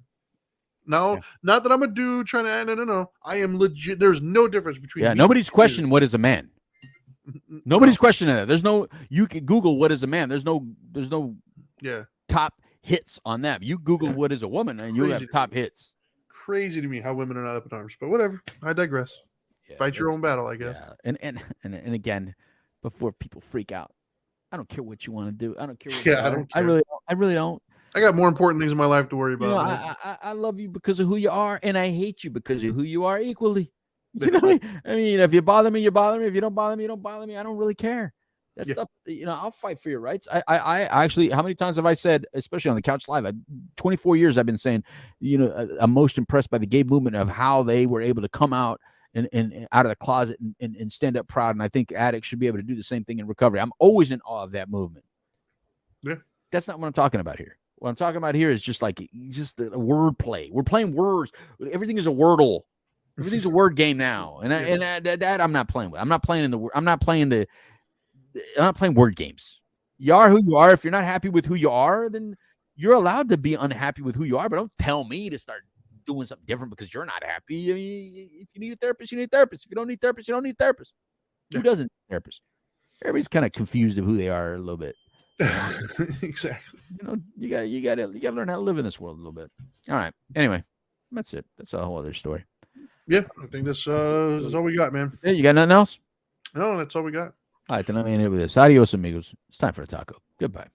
No, not that I'm a dude trying to. No. I am legit. There's no difference between. Yeah, nobody's questioning what is a man. Nobody's questioning that. There's no. You can Google what is a man. There's no. Top hits on that. You Google what is a woman, and you'll have top hits. Crazy to me how women are not up in arms, but whatever. I digress. Fight your own battle, I guess. Yeah. And again, before people freak out, I don't care what you want to do. I don't care. What I don't. Care. I really don't. I got more important things in my life to worry about. I love you because of who you are, and I hate you because of who you are equally. You know what I mean? If you bother me, you bother me. If you don't bother me, you don't bother me. I don't really care. That stuff, I'll fight for your rights. I actually, how many times have I said, especially on the Couch Live, 24 years I've been saying, I'm most impressed by the gay movement of how they were able to come out and out of the closet and stand up proud. And I think addicts should be able to do the same thing in recovery. I'm always in awe of that movement. Yeah. That's not what I'm talking about here. What I'm talking about here is just the word play. We're playing words. Everything is a wordle. Everything's a word game now. And that I'm not playing with. I'm not playing word games. You are who you are. If you're not happy with who you are, then you're allowed to be unhappy with who you are. But don't tell me to start doing something different because you're not happy. I mean, if you need a therapist, you need a therapist. If you don't need a therapist, you don't need a therapist. Yeah. Who doesn't need a therapist? Everybody's kind of confused of who they are a little bit. Exactly. You got to learn how to live in this world a little bit. All right. Anyway, that's it. That's a whole other story. Yeah, I think this is all we got, man. Yeah, you got nothing else? No, that's all we got. All right, then I'm in it with this. Adios, amigos. It's time for a taco. Goodbye.